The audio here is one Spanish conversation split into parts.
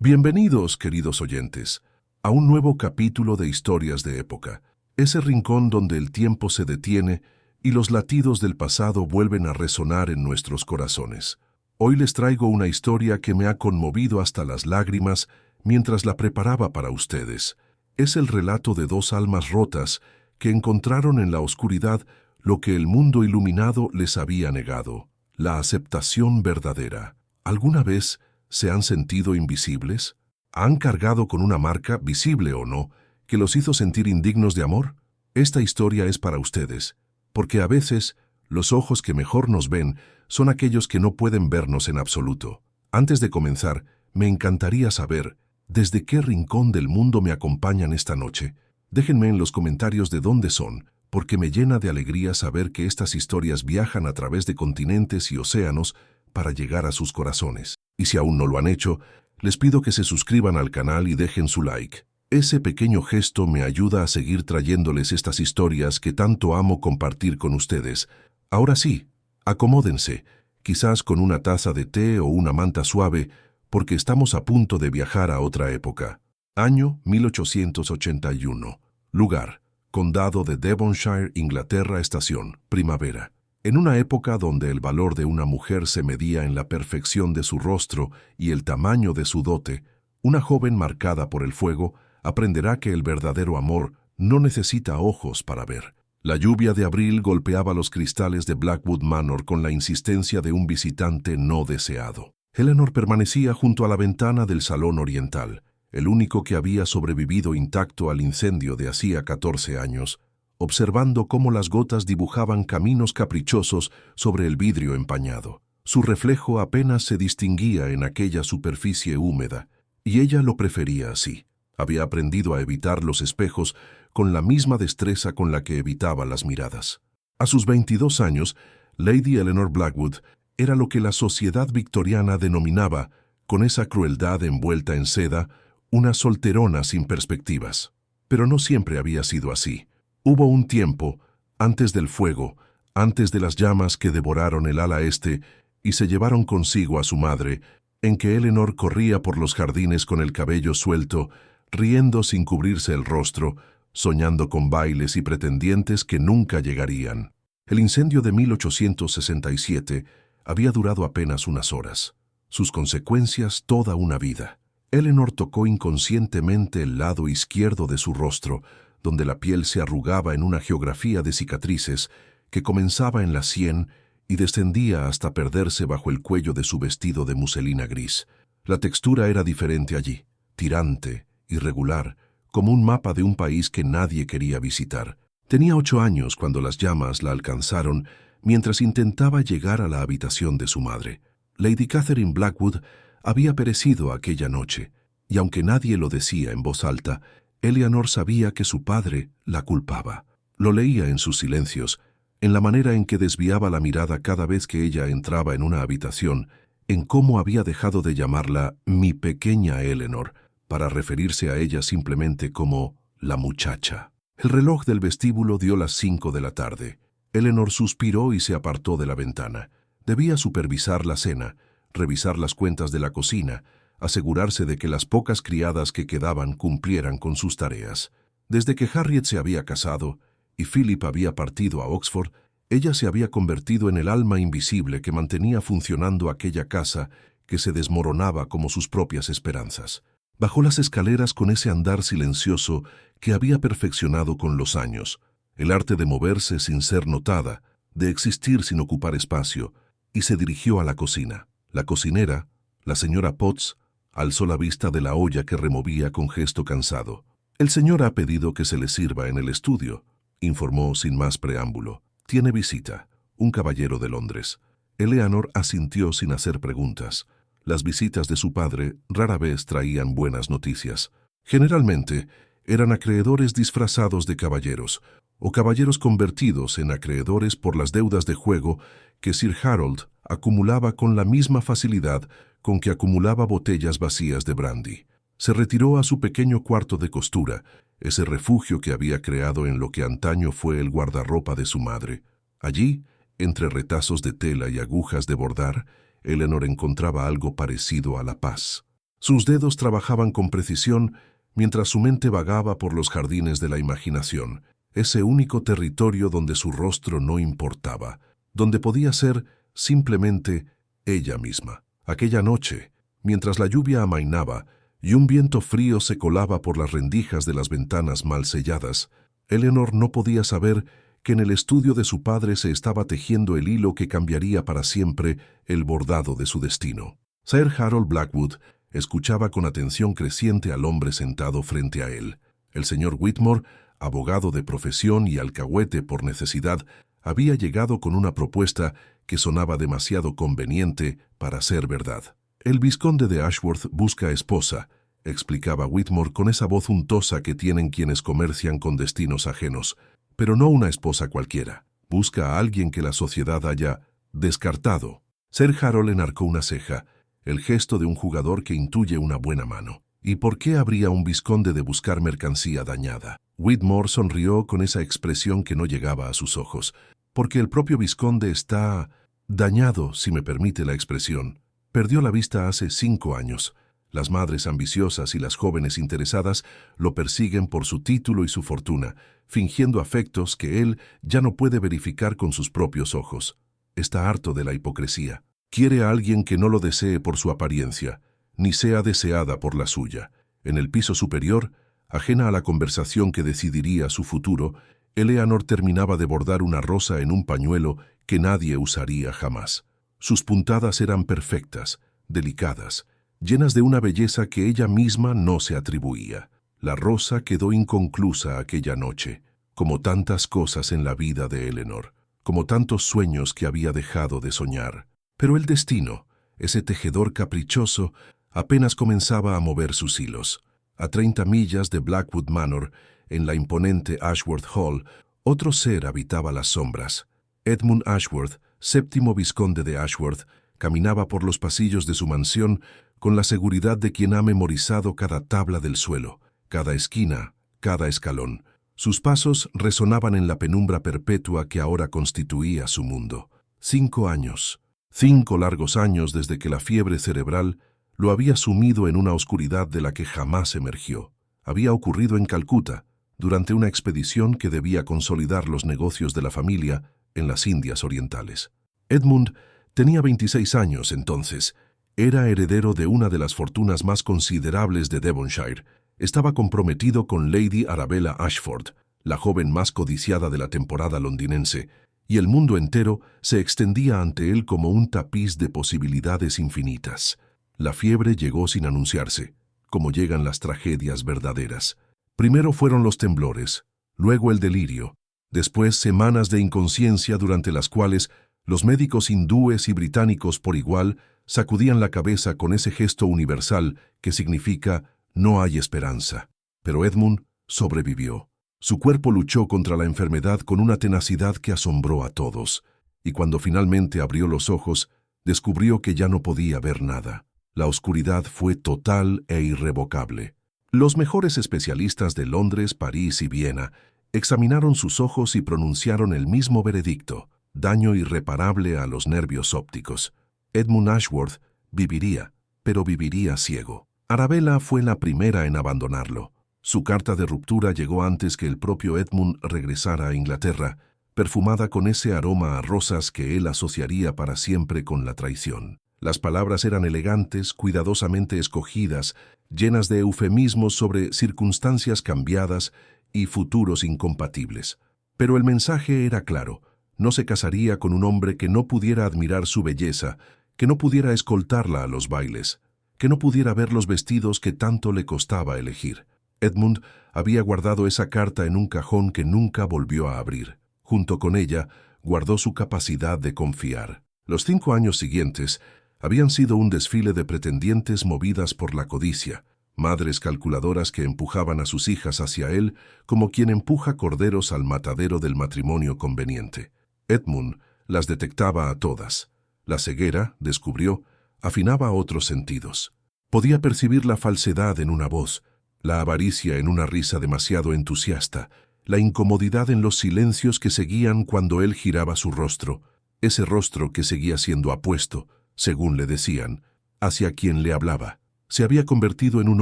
Bienvenidos, queridos oyentes, a un nuevo capítulo de Historias de Época, ese rincón donde el tiempo se detiene y los latidos del pasado vuelven a resonar en nuestros corazones. Hoy les traigo una historia que me ha conmovido hasta las lágrimas mientras la preparaba para ustedes. Es el relato de dos almas rotas que encontraron en la oscuridad lo que el mundo iluminado les había negado, la aceptación verdadera. ¿Alguna vez se han sentido invisibles? ¿Han cargado con una marca, visible o no, que los hizo sentir indignos de amor? Esta historia es para ustedes, porque a veces los ojos que mejor nos ven son aquellos que no pueden vernos en absoluto. Antes de comenzar, me encantaría saber desde qué rincón del mundo me acompañan esta noche. Déjenme en los comentarios de dónde son, porque me llena de alegría saber que estas historias viajan a través de continentes y océanos para llegar a sus corazones. Y si aún no lo han hecho, les pido que se suscriban al canal y dejen su like. Ese pequeño gesto me ayuda a seguir trayéndoles estas historias que tanto amo compartir con ustedes. Ahora sí, acomódense, quizás con una taza de té o una manta suave, porque estamos a punto de viajar a otra época. Año 1881. Lugar: Condado de Devonshire, Inglaterra. Estación: primavera. En una época donde el valor de una mujer se medía en la perfección de su rostro y el tamaño de su dote, una joven marcada por el fuego aprenderá que el verdadero amor no necesita ojos para ver. La lluvia de abril golpeaba los cristales de Blackwood Manor con la insistencia de un visitante no deseado. Eleanor permanecía junto a la ventana del salón oriental, el único que había sobrevivido intacto al incendio de hacía 14 años, observando cómo las gotas dibujaban caminos caprichosos sobre el vidrio empañado. Su reflejo apenas se distinguía en aquella superficie húmeda, y ella lo prefería así. Había aprendido a evitar los espejos con la misma destreza con la que evitaba las miradas. A sus 22 años, Lady Eleanor Blackwood era lo que la sociedad victoriana denominaba, con esa crueldad envuelta en seda, una solterona sin perspectivas. Pero no siempre había sido así. Hubo un tiempo, antes del fuego, antes de las llamas que devoraron el ala este y se llevaron consigo a su madre, en que Eleanor corría por los jardines con el cabello suelto, riendo sin cubrirse el rostro, soñando con bailes y pretendientes que nunca llegarían. El incendio de 1867 había durado apenas unas horas. Sus consecuencias toda una vida. Eleanor tocó inconscientemente el lado izquierdo de su rostro, donde la piel se arrugaba en una geografía de cicatrices que comenzaba en la sien y descendía hasta perderse bajo el cuello de su vestido de muselina gris. La textura era diferente allí, tirante, irregular, como un mapa de un país que nadie quería visitar. Tenía 8 años cuando las llamas la alcanzaron mientras intentaba llegar a la habitación de su madre. Lady Catherine Blackwood había perecido aquella noche, y aunque nadie lo decía en voz alta, Eleanor sabía que su padre la culpaba. Lo leía en sus silencios, en la manera en que desviaba la mirada cada vez que ella entraba en una habitación, en cómo había dejado de llamarla mi pequeña Eleanor, para referirse a ella simplemente como la muchacha. El reloj del vestíbulo dio las 5 de la tarde. Eleanor suspiró y se apartó de la ventana. Debía supervisar la cena, revisar las cuentas de la cocina, asegurarse de que las pocas criadas que quedaban cumplieran con sus tareas. Desde que Harriet se había casado y Philip había partido a Oxford, ella se había convertido en el alma invisible que mantenía funcionando aquella casa que se desmoronaba como sus propias esperanzas. Bajó las escaleras con ese andar silencioso que había perfeccionado con los años, el arte de moverse sin ser notada, de existir sin ocupar espacio, y se dirigió a la cocina. La cocinera, la señora Potts, alzó la vista de la olla que removía con gesto cansado. «El señor ha pedido que se le sirva en el estudio», informó sin más preámbulo. «Tiene visita, un caballero de Londres». Eleanor asintió sin hacer preguntas. Las visitas de su padre rara vez traían buenas noticias. Generalmente eran acreedores disfrazados de caballeros, o caballeros convertidos en acreedores por las deudas de juego que Sir Harold acumulaba con la misma facilidad con que acumulaba botellas vacías de brandy. Se retiró a su pequeño cuarto de costura, ese refugio que había creado en lo que antaño fue el guardarropa de su madre. Allí, entre retazos de tela y agujas de bordar, Eleanor encontraba algo parecido a la paz. Sus dedos trabajaban con precisión mientras su mente vagaba por los jardines de la imaginación, ese único territorio donde su rostro no importaba, donde podía ser simplemente ella misma. Aquella noche, mientras la lluvia amainaba y un viento frío se colaba por las rendijas de las ventanas mal selladas, Eleanor no podía saber que en el estudio de su padre se estaba tejiendo el hilo que cambiaría para siempre el bordado de su destino. Sir Harold Blackwood escuchaba con atención creciente al hombre sentado frente a él. El señor Whitmore, abogado de profesión y alcahuete por necesidad, había llegado con una propuesta que sonaba demasiado conveniente para ser verdad. «El vizconde de Ashworth busca esposa», explicaba Whitmore con esa voz untosa que tienen quienes comercian con destinos ajenos, «pero no una esposa cualquiera. Busca a alguien que la sociedad haya descartado». Sir Harold enarcó una ceja, el gesto de un jugador que intuye una buena mano. «¿Y por qué habría un vizconde de buscar mercancía dañada?» Whitmore sonrió con esa expresión que no llegaba a sus ojos. «Porque el propio vizconde está dañado, si me permite la expresión. Perdió la vista hace 5 años. Las madres ambiciosas y las jóvenes interesadas lo persiguen por su título y su fortuna, fingiendo afectos que él ya no puede verificar con sus propios ojos. Está harto de la hipocresía. Quiere a alguien que no lo desee por su apariencia, ni sea deseada por la suya. En el piso superior, ajena a la conversación que decidiría su futuro, Eleanor terminaba de bordar una rosa en un pañuelo que nadie usaría jamás. Sus puntadas eran perfectas, delicadas, llenas de una belleza que ella misma no se atribuía. La rosa quedó inconclusa aquella noche, como tantas cosas en la vida de Eleanor, como tantos sueños que había dejado de soñar. Pero el destino, ese tejedor caprichoso, apenas comenzaba a mover sus hilos. A 30 millas de Blackwood Manor, en la imponente Ashworth Hall, otro ser habitaba las sombras. Edmund Ashworth, séptimo vizconde de Ashworth, caminaba por los pasillos de su mansión con la seguridad de quien ha memorizado cada tabla del suelo, cada esquina, cada escalón. Sus pasos resonaban en la penumbra perpetua que ahora constituía su mundo. 5 años, 5 largos años desde que la fiebre cerebral lo había sumido en una oscuridad de la que jamás emergió. Había ocurrido en Calcuta, durante una expedición que debía consolidar los negocios de la familia en las Indias Orientales. Edmund tenía 26 años entonces. Era heredero de una de las fortunas más considerables de Devonshire. Estaba comprometido con Lady Arabella Ashford, la joven más codiciada de la temporada londinense, y el mundo entero se extendía ante él como un tapiz de posibilidades infinitas. La fiebre llegó sin anunciarse, como llegan las tragedias verdaderas. Primero fueron los temblores, luego el delirio, después semanas de inconsciencia durante las cuales los médicos hindúes y británicos por igual sacudían la cabeza con ese gesto universal que significa «no hay esperanza». Pero Edmund sobrevivió. Su cuerpo luchó contra la enfermedad con una tenacidad que asombró a todos, y cuando finalmente abrió los ojos, descubrió que ya no podía ver nada. La oscuridad fue total e irrevocable. Los mejores especialistas de Londres, París y Viena examinaron sus ojos y pronunciaron el mismo veredicto: daño irreparable a los nervios ópticos. Edmund Ashworth viviría, pero viviría ciego. Arabella fue la primera en abandonarlo. Su carta de ruptura llegó antes que el propio Edmund regresara a Inglaterra, perfumada con ese aroma a rosas que él asociaría para siempre con la traición. Las palabras eran elegantes, cuidadosamente escogidas, llenas de eufemismos sobre circunstancias cambiadas y futuros incompatibles. Pero el mensaje era claro: no se casaría con un hombre que no pudiera admirar su belleza, que no pudiera escoltarla a los bailes, que no pudiera ver los vestidos que tanto le costaba elegir. Edmund había guardado esa carta en un cajón que nunca volvió a abrir. Junto con ella, guardó su capacidad de confiar. Los 5 años siguientes habían sido un desfile de pretendientes movidas por la codicia, madres calculadoras que empujaban a sus hijas hacia él como quien empuja corderos al matadero del matrimonio conveniente. Edmund las detectaba a todas. La ceguera, descubrió, afinaba otros sentidos. Podía percibir la falsedad en una voz, la avaricia en una risa demasiado entusiasta, la incomodidad en los silencios que seguían cuando él giraba su rostro, ese rostro que seguía siendo apuesto, según le decían, hacia quien le hablaba. Se había convertido en un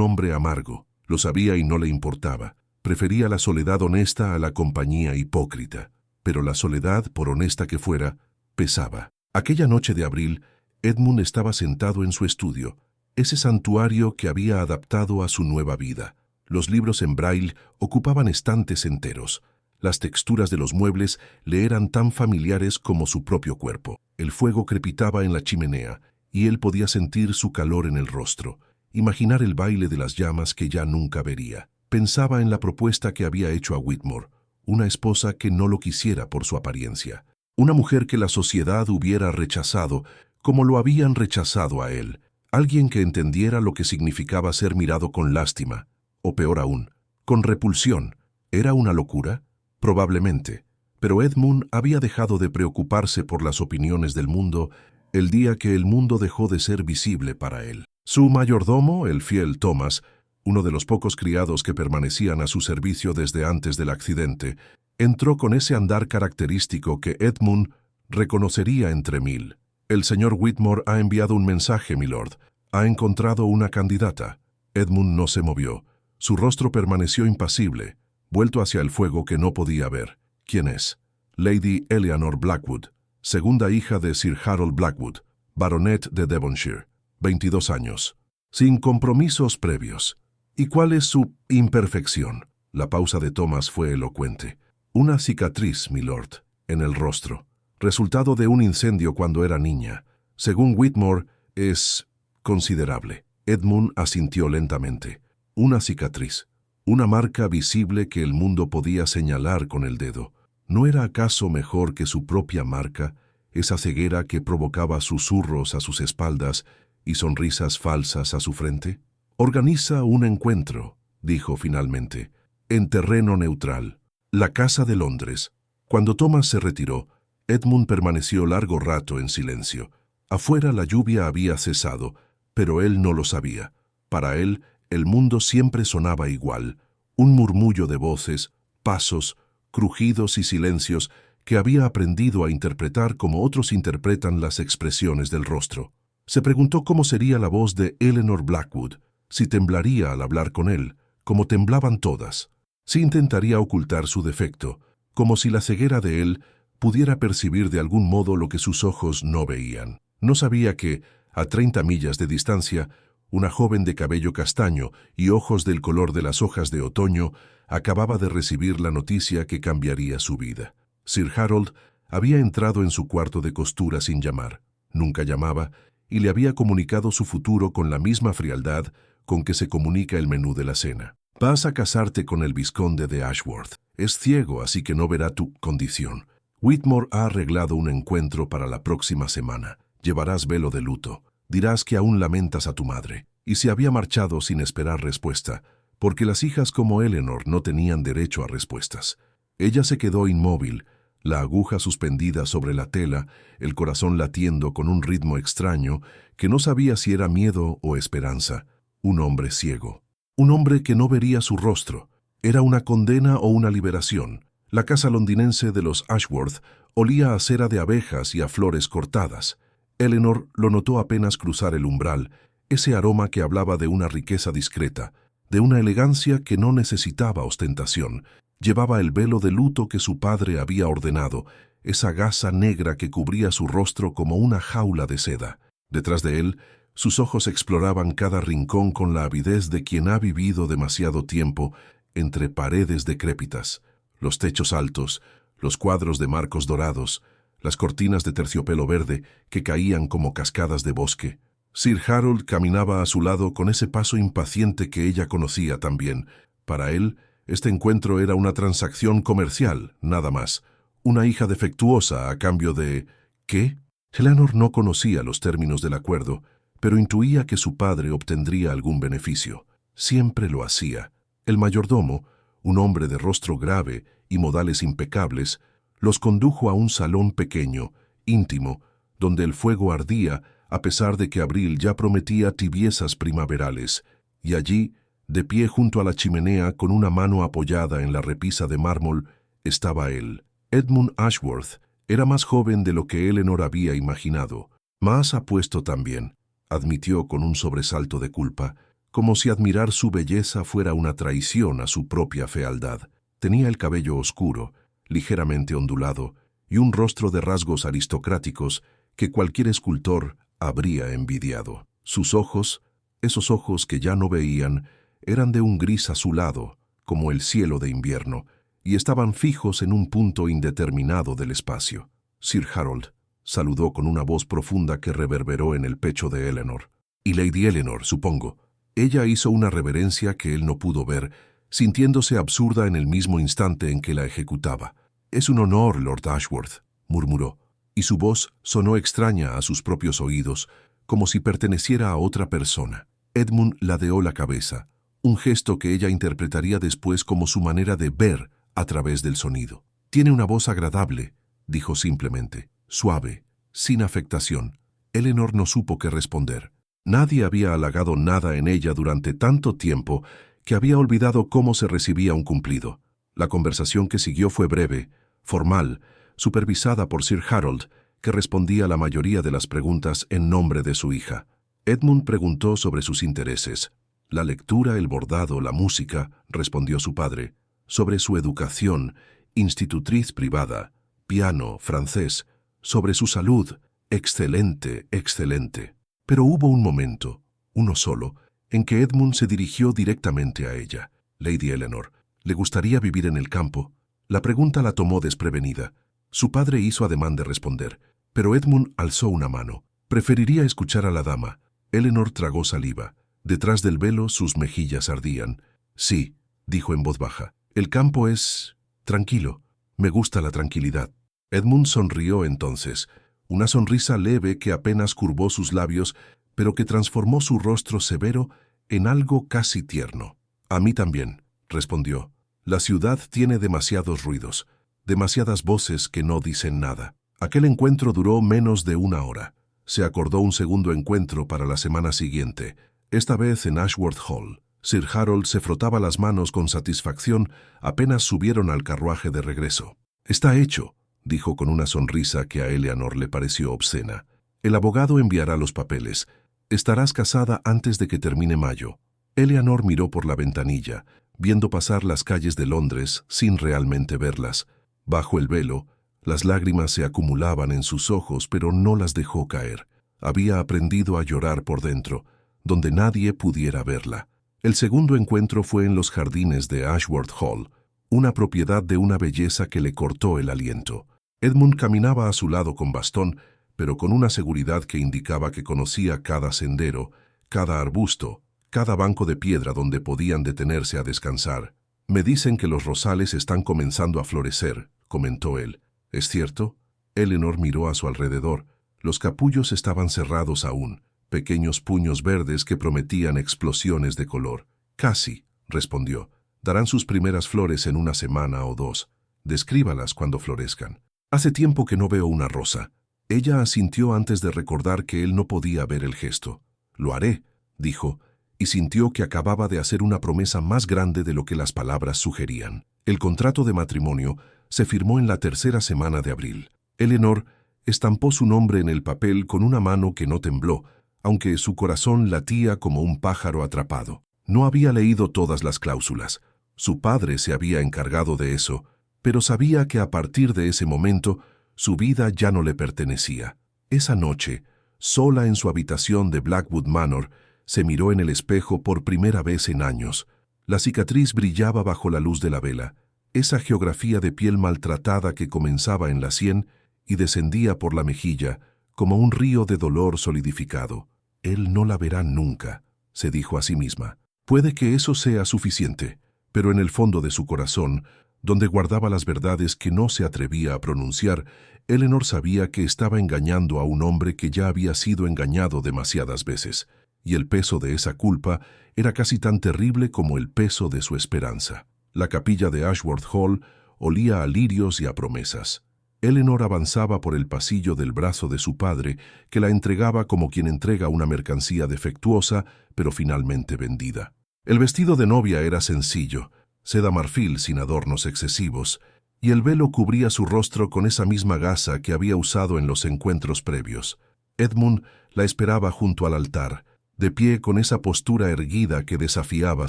hombre amargo. Lo sabía y no le importaba. Prefería la soledad honesta a la compañía hipócrita. Pero la soledad, por honesta que fuera, pesaba. Aquella noche de abril, Edmund estaba sentado en su estudio, ese santuario que había adaptado a su nueva vida. Los libros en braille ocupaban estantes enteros. Las texturas de los muebles le eran tan familiares como su propio cuerpo. El fuego crepitaba en la chimenea, y él podía sentir su calor en el rostro, imaginar el baile de las llamas que ya nunca vería. Pensaba en la propuesta que había hecho a Whitmore, una esposa que no lo quisiera por su apariencia. Una mujer que la sociedad hubiera rechazado como lo habían rechazado a él. Alguien que entendiera lo que significaba ser mirado con lástima, o peor aún, con repulsión. ¿Era una locura? Probablemente. Pero Edmund había dejado de preocuparse por las opiniones del mundo el día que el mundo dejó de ser visible para él. Su mayordomo, el fiel Thomas, uno de los pocos criados que permanecían a su servicio desde antes del accidente, entró con ese andar característico que Edmund reconocería entre mil. «El señor Whitmore ha enviado un mensaje, milord. Ha encontrado una candidata». Edmund no se movió. Su rostro permaneció impasible, vuelto hacia el fuego que no podía ver. «¿Quién es?» «Lady Eleanor Blackwood, segunda hija de Sir Harold Blackwood, baronet de Devonshire, 22 años, sin compromisos previos». «¿Y cuál es su imperfección?» La pausa de Thomas fue elocuente. «Una cicatriz, milord, en el rostro, resultado de un incendio cuando era niña. Según Whitmore, es considerable». Edmund asintió lentamente. Una cicatriz, una marca visible que el mundo podía señalar con el dedo. ¿No era acaso mejor que su propia marca, esa ceguera que provocaba susurros a sus espaldas y sonrisas falsas a su frente? «Organiza un encuentro», dijo finalmente, «en terreno neutral. La Casa de Londres». Cuando Thomas se retiró, Edmund permaneció largo rato en silencio. Afuera la lluvia había cesado, pero él no lo sabía. Para él, el mundo siempre sonaba igual, un murmullo de voces, pasos, crujidos y silencios que había aprendido a interpretar como otros interpretan las expresiones del rostro. Se preguntó cómo sería la voz de Eleanor Blackwood, si temblaría al hablar con él, como temblaban todas, si intentaría ocultar su defecto, como si la ceguera de él pudiera percibir de algún modo lo que sus ojos no veían. No sabía que, a 30 millas de distancia, una joven de cabello castaño y ojos del color de las hojas de otoño acababa de recibir la noticia que cambiaría su vida. Sir Harold había entrado en su cuarto de costura sin llamar. Nunca llamaba y le había comunicado su futuro con la misma frialdad con que se comunica el menú de la cena. «Vas a casarte con el vizconde de Ashworth. Es ciego, así que no verá tu condición. Whitmore ha arreglado un encuentro para la próxima semana. Llevarás velo de luto. Dirás que aún lamentas a tu madre». Y se había marchado sin esperar respuesta, porque las hijas como Eleanor no tenían derecho a respuestas. Ella se quedó inmóvil, la aguja suspendida sobre la tela, el corazón latiendo con un ritmo extraño que no sabía si era miedo o esperanza. Un hombre ciego. Un hombre que no vería su rostro. ¿Era una condena o una liberación? La casa londinense de los Ashworth olía a cera de abejas y a flores cortadas. Eleanor lo notó apenas cruzar el umbral, ese aroma que hablaba de una riqueza discreta, de una elegancia que no necesitaba ostentación. Llevaba el velo de luto que su padre había ordenado, esa gasa negra que cubría su rostro como una jaula de seda. Detrás de él, sus ojos exploraban cada rincón con la avidez de quien ha vivido demasiado tiempo entre paredes decrépitas, los techos altos, los cuadros de marcos dorados, las cortinas de terciopelo verde que caían como cascadas de bosque. Sir Harold caminaba a su lado con ese paso impaciente que ella conocía también. Para él, este encuentro era una transacción comercial, nada más. Una hija defectuosa a cambio de... ¿qué? Eleanor no conocía los términos del acuerdo, pero intuía que su padre obtendría algún beneficio. Siempre lo hacía. El mayordomo, un hombre de rostro grave y modales impecables, los condujo a un salón pequeño, íntimo, donde el fuego ardía a pesar de que abril ya prometía tibiezas primaverales, y allí, de pie junto a la chimenea con una mano apoyada en la repisa de mármol, estaba él. Edmund Ashworth era más joven de lo que Eleanor había imaginado, más apuesto también. admitió con un sobresalto de culpa, como si admirar su belleza fuera una traición a su propia fealdad. Tenía el cabello oscuro, ligeramente ondulado, y un rostro de rasgos aristocráticos que cualquier escultor habría envidiado. Sus ojos, esos ojos que ya no veían, eran de un gris azulado, como el cielo de invierno, y estaban fijos en un punto indeterminado del espacio. Sir Harold saludó con una voz profunda que reverberó en el pecho de Eleanor. Y Lady Eleanor, supongo. Ella hizo una reverencia que él no pudo ver, sintiéndose absurda en el mismo instante en que la ejecutaba. «Es un honor, Lord Ashworth», murmuró, y su voz sonó extraña a sus propios oídos, como si perteneciera a otra persona. Edmund ladeó la cabeza, un gesto que ella interpretaría después como su manera de ver a través del sonido. «Tiene una voz agradable», dijo simplemente, suave, sin afectación. Eleanor no supo qué responder. Nadie había halagado nada en ella durante tanto tiempo que había olvidado cómo se recibía un cumplido. La conversación que siguió fue breve, formal, supervisada por Sir Harold, que respondía a la mayoría de las preguntas en nombre de su hija. Edmund preguntó sobre sus intereses. La lectura, el bordado, la música, respondió su padre. Sobre su educación, institutriz privada, piano, francés. Sobre su salud, excelente, excelente. Pero hubo un momento, uno solo, en que Edmund se dirigió directamente a ella. «Lady Eleanor, ¿le gustaría vivir en el campo?» La pregunta la tomó desprevenida. Su padre hizo ademán de responder, pero Edmund alzó una mano. Preferiría escuchar a la dama. Eleanor tragó saliva. Detrás del velo sus mejillas ardían. «Sí», dijo en voz baja, «el campo es tranquilo. Me gusta la tranquilidad». Edmund sonrió entonces, una sonrisa leve que apenas curvó sus labios, pero que transformó su rostro severo en algo casi tierno. «A mí también», respondió. «La ciudad tiene demasiados ruidos, demasiadas voces que no dicen nada». Aquel encuentro duró menos de una hora. Se acordó un segundo encuentro para la semana siguiente, esta vez en Ashworth Hall. Sir Harold se frotaba las manos con satisfacción apenas subieron al carruaje de regreso. «Está hecho», dijo con una sonrisa que a Eleanor le pareció obscena. «El abogado enviará los papeles. Estarás casada antes de que termine mayo». Eleanor miró por la ventanilla, viendo pasar las calles de Londres sin realmente verlas. Bajo el velo, las lágrimas se acumulaban en sus ojos, pero no las dejó caer. Había aprendido a llorar por dentro, donde nadie pudiera verla. El segundo encuentro fue en los jardines de Ashworth Hall, una propiedad de una belleza que le cortó el aliento. Edmund caminaba a su lado con bastón, pero con una seguridad que indicaba que conocía cada sendero, cada arbusto, cada banco de piedra donde podían detenerse a descansar. «Me dicen que los rosales están comenzando a florecer», comentó él. «¿Es cierto?» Eleanor miró a su alrededor. Los capullos estaban cerrados aún, pequeños puños verdes que prometían explosiones de color. «Casi», respondió. «Darán sus primeras flores en una semana o dos. Descríbalas cuando florezcan». «Hace tiempo que no veo una rosa». Ella asintió antes de recordar que él no podía ver el gesto. «Lo haré», dijo, y sintió que acababa de hacer una promesa más grande de lo que las palabras sugerían. El contrato de matrimonio se firmó en la tercera semana de abril. Eleanor estampó su nombre en el papel con una mano que no tembló, aunque su corazón latía como un pájaro atrapado. No había leído todas las cláusulas. Su padre se había encargado de eso, pero sabía que a partir de ese momento su vida ya no le pertenecía. Esa noche, sola en su habitación de Blackwood Manor, se miró en el espejo por primera vez en años. La cicatriz brillaba bajo la luz de la vela, esa geografía de piel maltratada que comenzaba en la sien y descendía por la mejilla, como un río de dolor solidificado. «Él no la verá nunca», se dijo a sí misma. Puede que eso sea suficiente, pero en el fondo de su corazón, donde guardaba las verdades que no se atrevía a pronunciar, Eleanor sabía que estaba engañando a un hombre que ya había sido engañado demasiadas veces, y el peso de esa culpa era casi tan terrible como el peso de su esperanza. La capilla de Ashworth Hall olía a lirios y a promesas. Eleanor avanzaba por el pasillo del brazo de su padre, que la entregaba como quien entrega una mercancía defectuosa, pero finalmente vendida. El vestido de novia era sencillo, seda marfil sin adornos excesivos, y el velo cubría su rostro con esa misma gasa que había usado en los encuentros previos. Edmund la esperaba junto al altar, de pie con esa postura erguida que desafiaba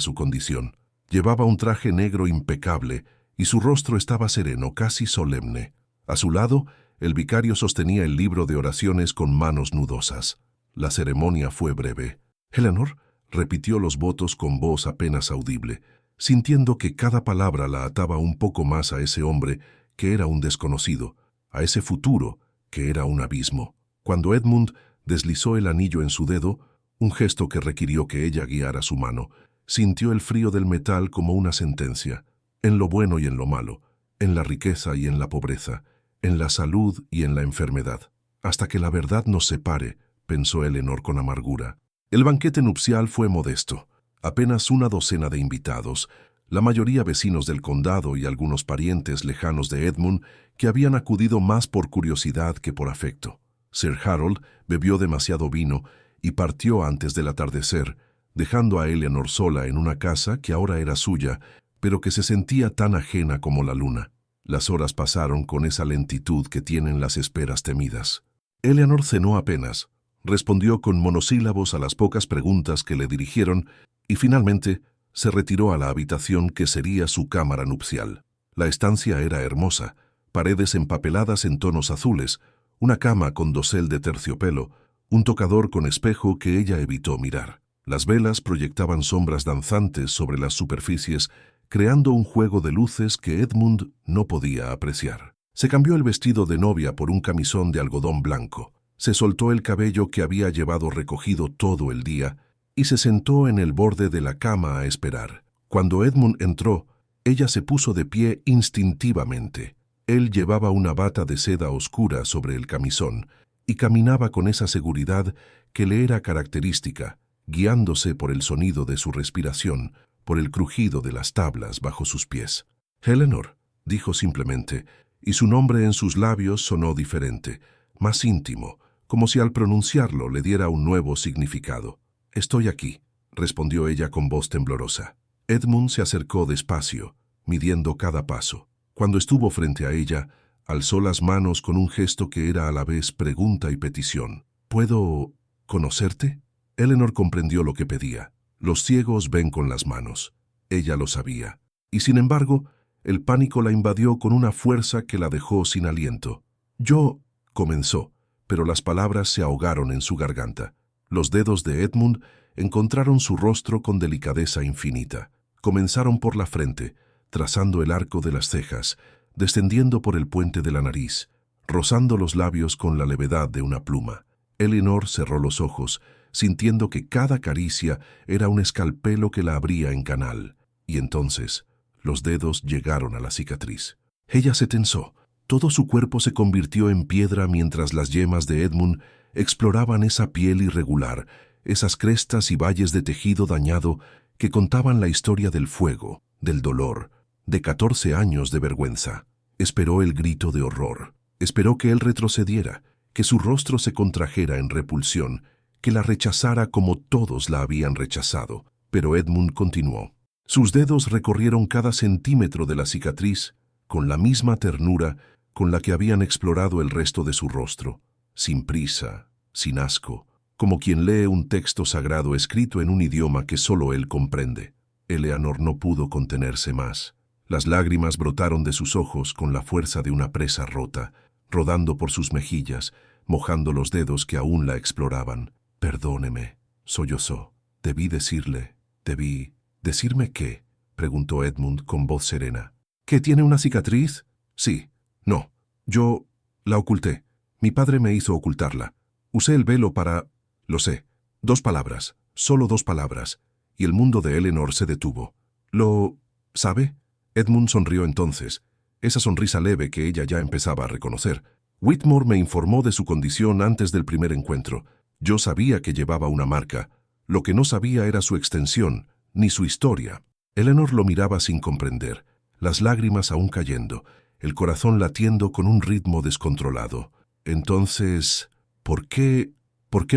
su condición. Llevaba un traje negro impecable y su rostro estaba sereno, casi solemne. A su lado, el vicario sostenía el libro de oraciones con manos nudosas. La ceremonia fue breve. Eleanor repitió los votos con voz apenas audible, sintiendo que cada palabra la ataba un poco más a ese hombre que era un desconocido, a ese futuro que era un abismo. Cuando Edmund deslizó el anillo en su dedo, un gesto que requirió que ella guiara su mano, sintió el frío del metal como una sentencia, en lo bueno y en lo malo, en la riqueza y en la pobreza, en la salud y en la enfermedad. Hasta que la verdad nos separe, pensó Eleanor con amargura. El banquete nupcial fue modesto. Apenas una docena de invitados, la mayoría vecinos del condado y algunos parientes lejanos de Edmund que habían acudido más por curiosidad que por afecto. Sir Harold bebió demasiado vino y partió antes del atardecer, dejando a Eleanor sola en una casa que ahora era suya, pero que se sentía tan ajena como la luna. Las horas pasaron con esa lentitud que tienen las esperas temidas. Eleanor cenó apenas, respondió con monosílabos a las pocas preguntas que le dirigieron y finalmente se retiró a la habitación que sería su cámara nupcial. La estancia era hermosa, paredes empapeladas en tonos azules, una cama con dosel de terciopelo, un tocador con espejo que ella evitó mirar. Las velas proyectaban sombras danzantes sobre las superficies, creando un juego de luces que Edmund no podía apreciar. Se cambió el vestido de novia por un camisón de algodón blanco, se soltó el cabello que había llevado recogido todo el día y se sentó en el borde de la cama a esperar. Cuando Edmund entró, ella se puso de pie instintivamente. Él llevaba una bata de seda oscura sobre el camisón y caminaba con esa seguridad que le era característica, guiándose por el sonido de su respiración, por el crujido de las tablas bajo sus pies. «Eleanor», dijo simplemente, y su nombre en sus labios sonó diferente, más íntimo, como si al pronunciarlo le diera un nuevo significado. «Estoy aquí», respondió ella con voz temblorosa. Edmund se acercó despacio, midiendo cada paso. Cuando estuvo frente a ella, alzó las manos con un gesto que era a la vez pregunta y petición. «¿Puedo conocerte?» Eleanor comprendió lo que pedía. Los ciegos ven con las manos. Ella lo sabía. Y sin embargo, el pánico la invadió con una fuerza que la dejó sin aliento. «Yo», comenzó, pero las palabras se ahogaron en su garganta. Los dedos de Edmund encontraron su rostro con delicadeza infinita. Comenzaron por la frente, trazando el arco de las cejas, descendiendo por el puente de la nariz, rozando los labios con la levedad de una pluma. Eleanor cerró los ojos, sintiendo que cada caricia era un escalpelo que la abría en canal. Y entonces, los dedos llegaron a la cicatriz. Ella se tensó. Todo su cuerpo se convirtió en piedra mientras las yemas de Edmund exploraban esa piel irregular, esas crestas y valles de tejido dañado que contaban la historia del fuego, del dolor, de 14 años de vergüenza. Esperó el grito de horror. Esperó que él retrocediera, que su rostro se contrajera en repulsión, que la rechazara como todos la habían rechazado. Pero Edmund continuó. Sus dedos recorrieron cada centímetro de la cicatriz con la misma ternura con la que habían explorado el resto de su rostro, sin prisa, sin asco, como quien lee un texto sagrado escrito en un idioma que solo él comprende. Eleanor no pudo contenerse más. Las lágrimas brotaron de sus ojos con la fuerza de una presa rota, rodando por sus mejillas, mojando los dedos que aún la exploraban. «Perdóneme», sollozó. «Debí decirle, debí...» «¿Decirme qué?», preguntó Edmund con voz serena. «¿Que tiene una cicatriz?» «Sí». «No. Yo la oculté. Mi padre me hizo ocultarla. Usé el velo para... Lo sé. 2 palabras. Solo 2 palabras». Y el mundo de Eleanor se detuvo. «¿Lo sabe?» Edmund sonrió entonces, esa sonrisa leve que ella ya empezaba a reconocer. «Whitmore me informó de su condición antes del primer encuentro. Yo sabía que llevaba una marca. Lo que no sabía era su extensión, ni su historia». Eleanor lo miraba sin comprender, las lágrimas aún cayendo, el corazón latiendo con un ritmo descontrolado. «Entonces, ¿por qué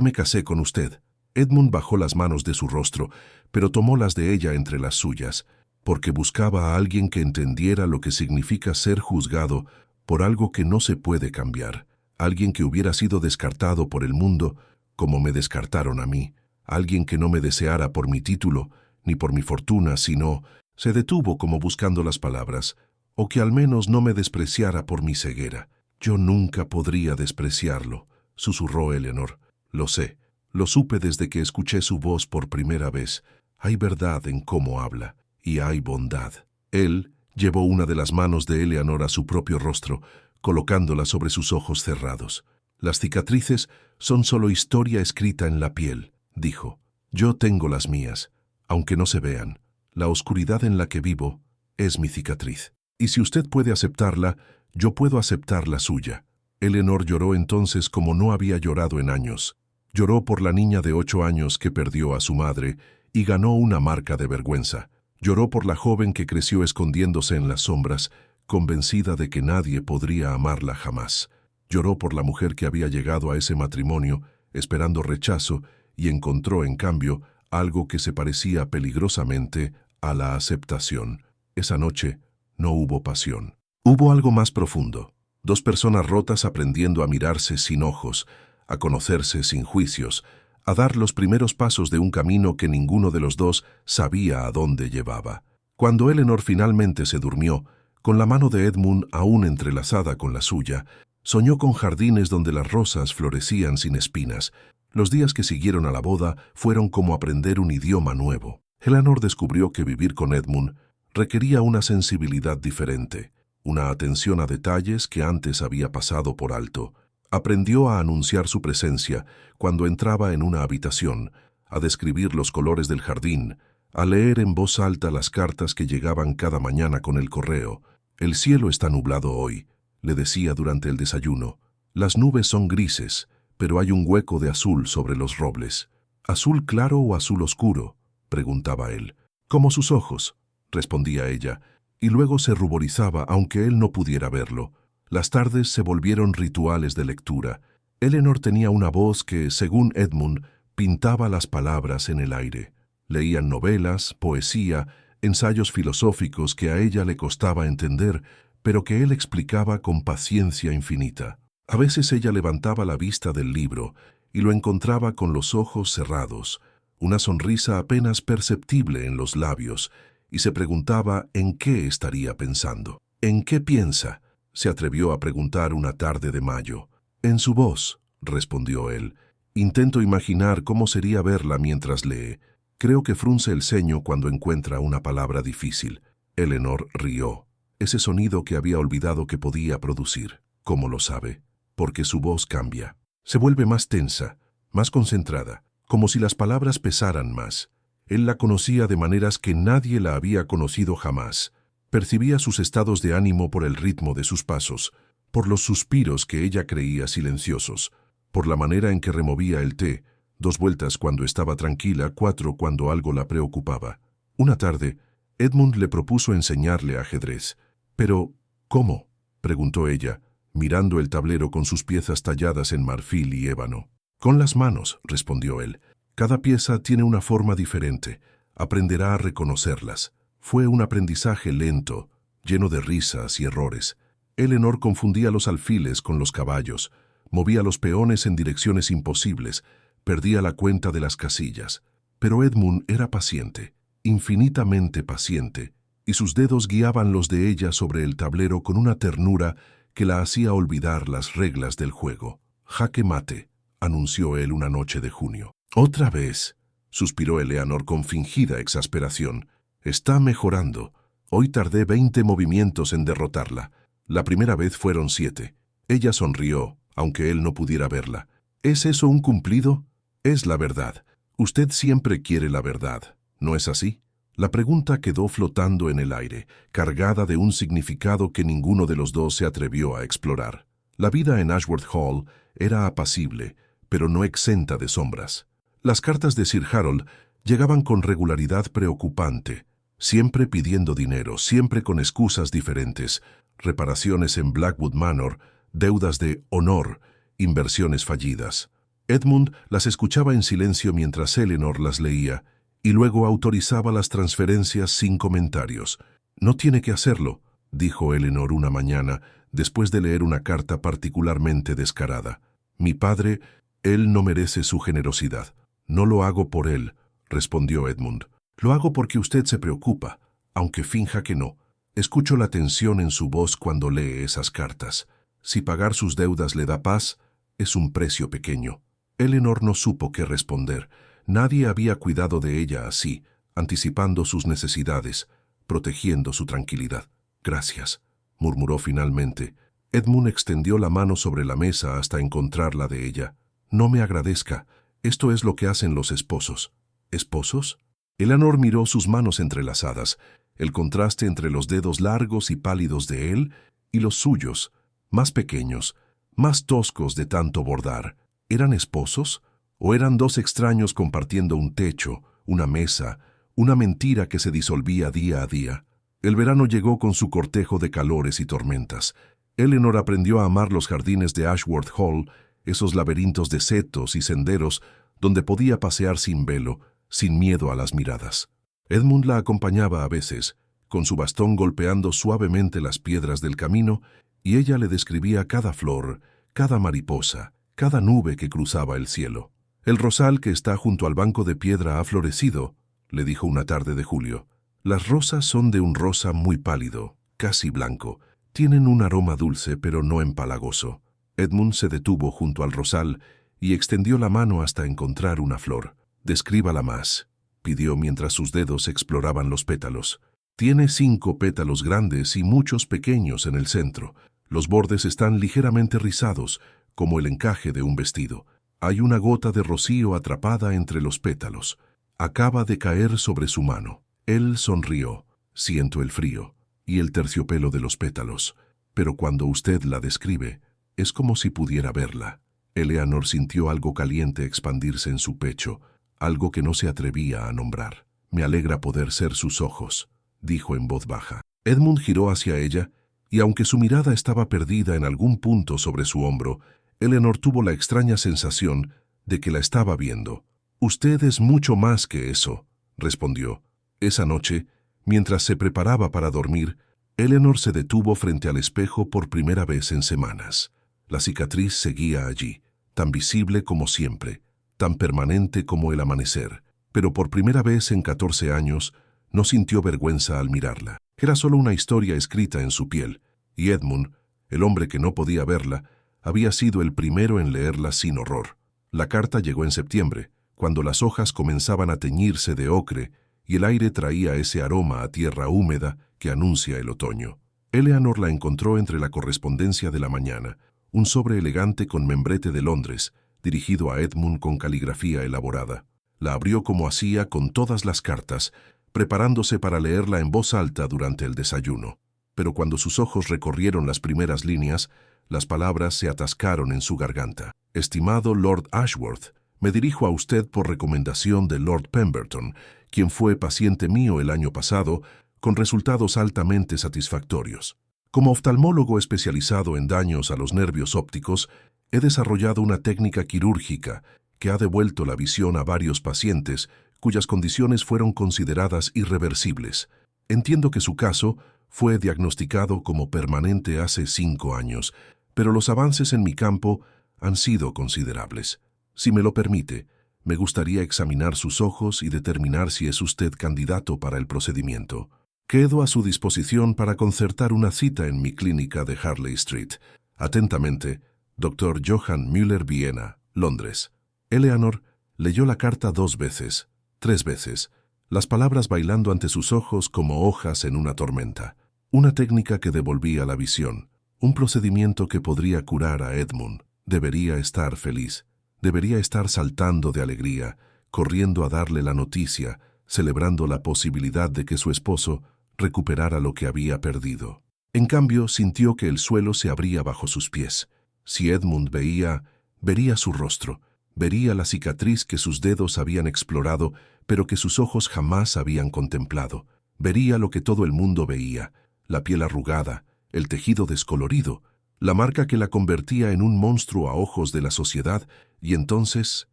me casé con usted?» Edmund bajó las manos de su rostro, pero tomó las de ella entre las suyas, porque buscaba a alguien que entendiera lo que significa ser juzgado por algo que no se puede cambiar, alguien que hubiera sido descartado por el mundo como me descartaron a mí, alguien que no me deseara por mi título, ni por mi fortuna, sino, se detuvo como buscando las palabras, o que al menos no me despreciara por mi ceguera. Yo nunca podría despreciarlo, susurró Eleanor. Lo sé, lo supe desde que escuché su voz por primera vez. Hay verdad en cómo habla, y hay bondad. Él llevó una de las manos de Eleanor a su propio rostro, colocándola sobre sus ojos cerrados. Las cicatrices son solo historia escrita en la piel, dijo. Yo tengo las mías, aunque no se vean. La oscuridad en la que vivo es mi cicatriz. Y si usted puede aceptarla, yo puedo aceptar la suya. Eleanor lloró entonces como no había llorado en años. Lloró por la niña de 8 años que perdió a su madre y ganó una marca de vergüenza. Lloró por la joven que creció escondiéndose en las sombras, convencida de que nadie podría amarla jamás. Lloró por la mujer que había llegado a ese matrimonio, esperando rechazo, y encontró, en cambio, algo que se parecía peligrosamente a la aceptación. Esa noche no hubo pasión. Hubo algo más profundo. Dos personas rotas aprendiendo a mirarse sin ojos, a conocerse sin juicios, a dar los primeros pasos de un camino que ninguno de los dos sabía a dónde llevaba. Cuando Eleanor finalmente se durmió, con la mano de Edmund aún entrelazada con la suya, soñó con jardines donde las rosas florecían sin espinas. Los días que siguieron a la boda fueron como aprender un idioma nuevo. Eleanor descubrió que vivir con Edmund requería una sensibilidad diferente, una atención a detalles que antes había pasado por alto. Aprendió a anunciar su presencia cuando entraba en una habitación, a describir los colores del jardín, a leer en voz alta las cartas que llegaban cada mañana con el correo. «El cielo está nublado hoy», le decía durante el desayuno. «Las nubes son grises, pero hay un hueco de azul sobre los robles». «¿Azul claro o azul oscuro?», preguntaba él. «Como sus ojos», respondía ella, y luego se ruborizaba aunque él no pudiera verlo. Las tardes se volvieron rituales de lectura. Eleanor tenía una voz que, según Edmund, pintaba las palabras en el aire. Leían novelas, poesía, ensayos filosóficos que a ella le costaba entender, pero que él explicaba con paciencia infinita. A veces ella levantaba la vista del libro y lo encontraba con los ojos cerrados, una sonrisa apenas perceptible en los labios, y se preguntaba en qué estaría pensando. «¿En qué piensa?», se atrevió a preguntar una tarde de mayo. «En su voz», respondió él. «Intento imaginar cómo sería verla mientras lee. Creo que frunce el ceño cuando encuentra una palabra difícil». Eleanor rió. Ese sonido que había olvidado que podía producir. ¿Cómo lo sabe? Porque su voz cambia. Se vuelve más tensa, más concentrada, como si las palabras pesaran más. Él la conocía de maneras que nadie la había conocido jamás. Percibía sus estados de ánimo por el ritmo de sus pasos, por los suspiros que ella creía silenciosos, por la manera en que removía el té, 2 vueltas cuando estaba tranquila, 4 cuando algo la preocupaba. Una tarde, Edmund le propuso enseñarle ajedrez. «¿Pero cómo?», preguntó ella, mirando el tablero con sus piezas talladas en marfil y ébano. «Con las manos», respondió él. «Cada pieza tiene una forma diferente. Aprenderá a reconocerlas». Fue un aprendizaje lento, lleno de risas y errores. Eleanor confundía los alfiles con los caballos, movía los peones en direcciones imposibles, perdía la cuenta de las casillas. Pero Edmund era paciente, infinitamente paciente, y sus dedos guiaban los de ella sobre el tablero con una ternura que la hacía olvidar las reglas del juego. «Jaque mate», anunció él una noche de junio. «Otra vez», suspiró Eleanor con fingida exasperación. «Está mejorando. Hoy tardé 20 movimientos en derrotarla. La primera vez fueron 7. Ella sonrió, aunque él no pudiera verla. ¿Es eso un cumplido? Es la verdad. Usted siempre quiere la verdad, ¿no es así?» La pregunta quedó flotando en el aire, cargada de un significado que ninguno de los dos se atrevió a explorar. La vida en Ashworth Hall era apacible, pero no exenta de sombras. Las cartas de Sir Harold llegaban con regularidad preocupante, siempre pidiendo dinero, siempre con excusas diferentes, reparaciones en Blackwood Manor, deudas de honor, inversiones fallidas. Edmund las escuchaba en silencio mientras Eleanor las leía, y luego autorizaba las transferencias sin comentarios. «No tiene que hacerlo», dijo Eleanor una mañana, después de leer una carta particularmente descarada. «Mi padre Él no merece su generosidad. No lo hago por él, respondió Edmund. Lo hago porque usted se preocupa, aunque finja que no. Escucho la tensión en su voz cuando lee esas cartas. Si pagar sus deudas le da paz, es un precio pequeño. Eleanor no supo qué responder. Nadie había cuidado de ella así, anticipando sus necesidades, protegiendo su tranquilidad. Gracias, murmuró finalmente. Edmund extendió la mano sobre la mesa hasta encontrar la de ella. No me agradezca. Esto es lo que hacen los esposos. ¿Esposos? Eleanor miró sus manos entrelazadas, el contraste entre los dedos largos y pálidos de él y los suyos, más pequeños, más toscos de tanto bordar. ¿Eran esposos? ¿O eran dos extraños compartiendo un techo, una mesa, una mentira que se disolvía día a día? El verano llegó con su cortejo de calores y tormentas. Eleanor aprendió a amar los jardines de Ashworth Hall, esos laberintos de setos y senderos donde podía pasear sin velo, sin miedo a las miradas. Edmund la acompañaba a veces, con su bastón golpeando suavemente las piedras del camino, y ella le describía cada flor, cada mariposa, cada nube que cruzaba el cielo. El rosal que está junto al banco de piedra ha florecido, le dijo una tarde de julio. Las rosas son de un rosa muy pálido, casi blanco. Tienen un aroma dulce pero no empalagoso. Edmund se detuvo junto al rosal y extendió la mano hasta encontrar una flor. «Descríbala más», pidió mientras sus dedos exploraban los pétalos. «Tiene 5 pétalos grandes y muchos pequeños en el centro. Los bordes están ligeramente rizados, como el encaje de un vestido. Hay una gota de rocío atrapada entre los pétalos. Acaba de caer sobre su mano». Él sonrió. «Siento el frío y el terciopelo de los pétalos, pero cuando usted la describe, es como si pudiera verla». Eleanor sintió algo caliente expandirse en su pecho, algo que no se atrevía a nombrar. «Me alegra poder ser sus ojos», dijo en voz baja. Edmund giró hacia ella, y aunque su mirada estaba perdida en algún punto sobre su hombro, Eleanor tuvo la extraña sensación de que la estaba viendo. «Usted es mucho más que eso», respondió. Esa noche, mientras se preparaba para dormir, Eleanor se detuvo frente al espejo por primera vez en semanas. La cicatriz seguía allí, tan visible como siempre, tan permanente como el amanecer, pero por primera vez en 14 años no sintió vergüenza al mirarla. Era solo una historia escrita en su piel, y Edmund, el hombre que no podía verla, había sido el primero en leerla sin horror. La carta llegó en septiembre, cuando las hojas comenzaban a teñirse de ocre y el aire traía ese aroma a tierra húmeda que anuncia el otoño. Eleanor la encontró entre la correspondencia de la mañana, un sobre elegante con membrete de Londres, dirigido a Edmund con caligrafía elaborada. La abrió como hacía con todas las cartas, preparándose para leerla en voz alta durante el desayuno. Pero cuando sus ojos recorrieron las primeras líneas, las palabras se atascaron en su garganta. «Estimado Lord Ashworth, me dirijo a usted por recomendación de Lord Pemberton, quien fue paciente mío el año pasado, con resultados altamente satisfactorios. Como oftalmólogo especializado en daños a los nervios ópticos, he desarrollado una técnica quirúrgica que ha devuelto la visión a varios pacientes cuyas condiciones fueron consideradas irreversibles. Entiendo que su caso fue diagnosticado como permanente hace 5 años, pero los avances en mi campo han sido considerables. Si me lo permite, me gustaría examinar sus ojos y determinar si es usted candidato para el procedimiento. Quedo a su disposición para concertar una cita en mi clínica de Harley Street. Atentamente, Dr. Johann Müller, Viena, Londres». Eleanor leyó la carta 2 veces, 3 veces, las palabras bailando ante sus ojos como hojas en una tormenta. Una técnica que devolvía la visión, un procedimiento que podría curar a Edmund. Debería estar feliz, debería estar saltando de alegría, corriendo a darle la noticia, celebrando la posibilidad de que su esposo recuperara lo que había perdido. En cambio, sintió que el suelo se abría bajo sus pies. Si Edmund vería su rostro, vería la cicatriz que sus dedos habían explorado, pero que sus ojos jamás habían contemplado. Vería lo que todo el mundo veía, la piel arrugada, el tejido descolorido, la marca que la convertía en un monstruo a ojos de la sociedad, y entonces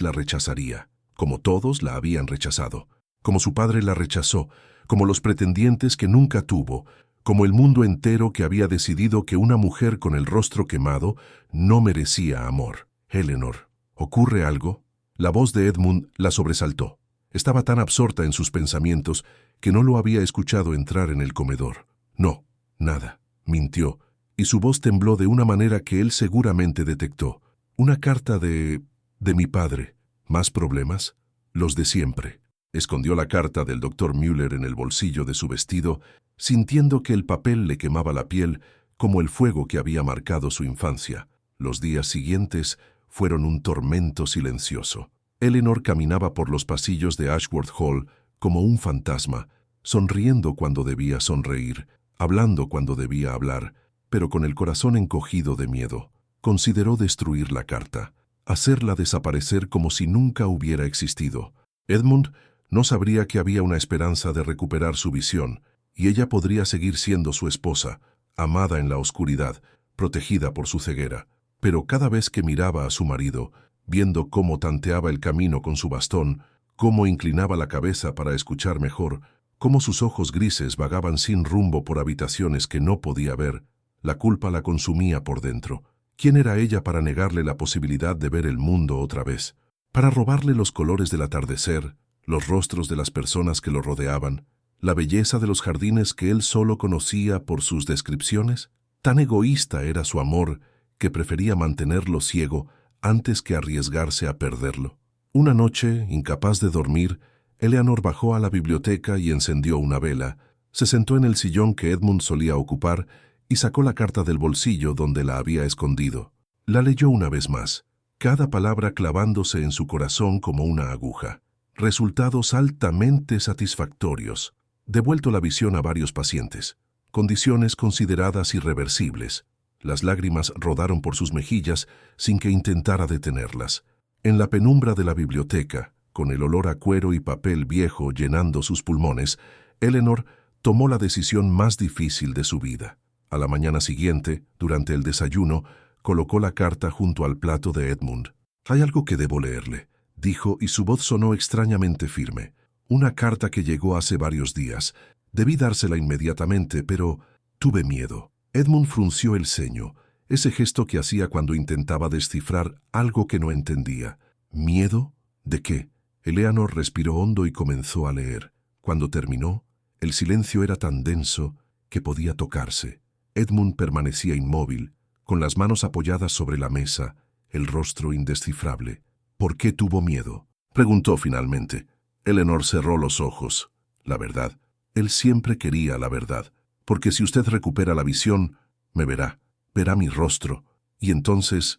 la rechazaría, como todos la habían rechazado, como su padre la rechazó, como los pretendientes que nunca tuvo, como el mundo entero que había decidido que una mujer con el rostro quemado no merecía amor. Eleanor, ¿ocurre algo? La voz de Edmund la sobresaltó. Estaba tan absorta en sus pensamientos que no lo había escuchado entrar en el comedor. No, nada, mintió, y su voz tembló de una manera que él seguramente detectó. Una carta de mi padre. ¿Más problemas? Los de siempre. Escondió la carta del doctor Müller en el bolsillo de su vestido, sintiendo que el papel le quemaba la piel como el fuego que había marcado su infancia. Los días siguientes fueron un tormento silencioso. Eleanor caminaba por los pasillos de Ashworth Hall como un fantasma, sonriendo cuando debía sonreír, hablando cuando debía hablar, pero con el corazón encogido de miedo. Consideró destruir la carta, hacerla desaparecer como si nunca hubiera existido. Edmund no sabría que había una esperanza de recuperar su visión, y ella podría seguir siendo su esposa, amada en la oscuridad, protegida por su ceguera. Pero cada vez que miraba a su marido, viendo cómo tanteaba el camino con su bastón, cómo inclinaba la cabeza para escuchar mejor, cómo sus ojos grises vagaban sin rumbo por habitaciones que no podía ver, la culpa la consumía por dentro. ¿Quién era ella para negarle la posibilidad de ver el mundo otra vez? Para robarle los colores del atardecer, los rostros de las personas que lo rodeaban, la belleza de los jardines que él solo conocía por sus descripciones. Tan egoísta era su amor que prefería mantenerlo ciego antes que arriesgarse a perderlo. Una noche, incapaz de dormir, Eleanor bajó a la biblioteca y encendió una vela, se sentó en el sillón que Edmund solía ocupar y sacó la carta del bolsillo donde la había escondido. La leyó una vez más, cada palabra clavándose en su corazón como una aguja. Resultados altamente satisfactorios. Devuelto la visión a varios pacientes. Condiciones consideradas irreversibles. Las lágrimas rodaron por sus mejillas sin que intentara detenerlas. En la penumbra de la biblioteca, con el olor a cuero y papel viejo llenando sus pulmones, Eleanor tomó la decisión más difícil de su vida. A la mañana siguiente, durante el desayuno, colocó la carta junto al plato de Edmund. «Hay algo que debo leerle», dijo, y su voz sonó extrañamente firme. «Una carta que llegó hace varios días. Debí dársela inmediatamente, pero tuve miedo». Edmund frunció el ceño, ese gesto que hacía cuando intentaba descifrar algo que no entendía. ¿Miedo? ¿De qué? Eleanor respiró hondo y comenzó a leer. Cuando terminó, el silencio era tan denso que podía tocarse. Edmund permanecía inmóvil, con las manos apoyadas sobre la mesa, el rostro indescifrable. «¿Por qué tuvo miedo?», preguntó finalmente. Eleanor cerró los ojos. «La verdad. Él siempre quería la verdad. Porque si usted recupera la visión, me verá mi rostro. ¿Y entonces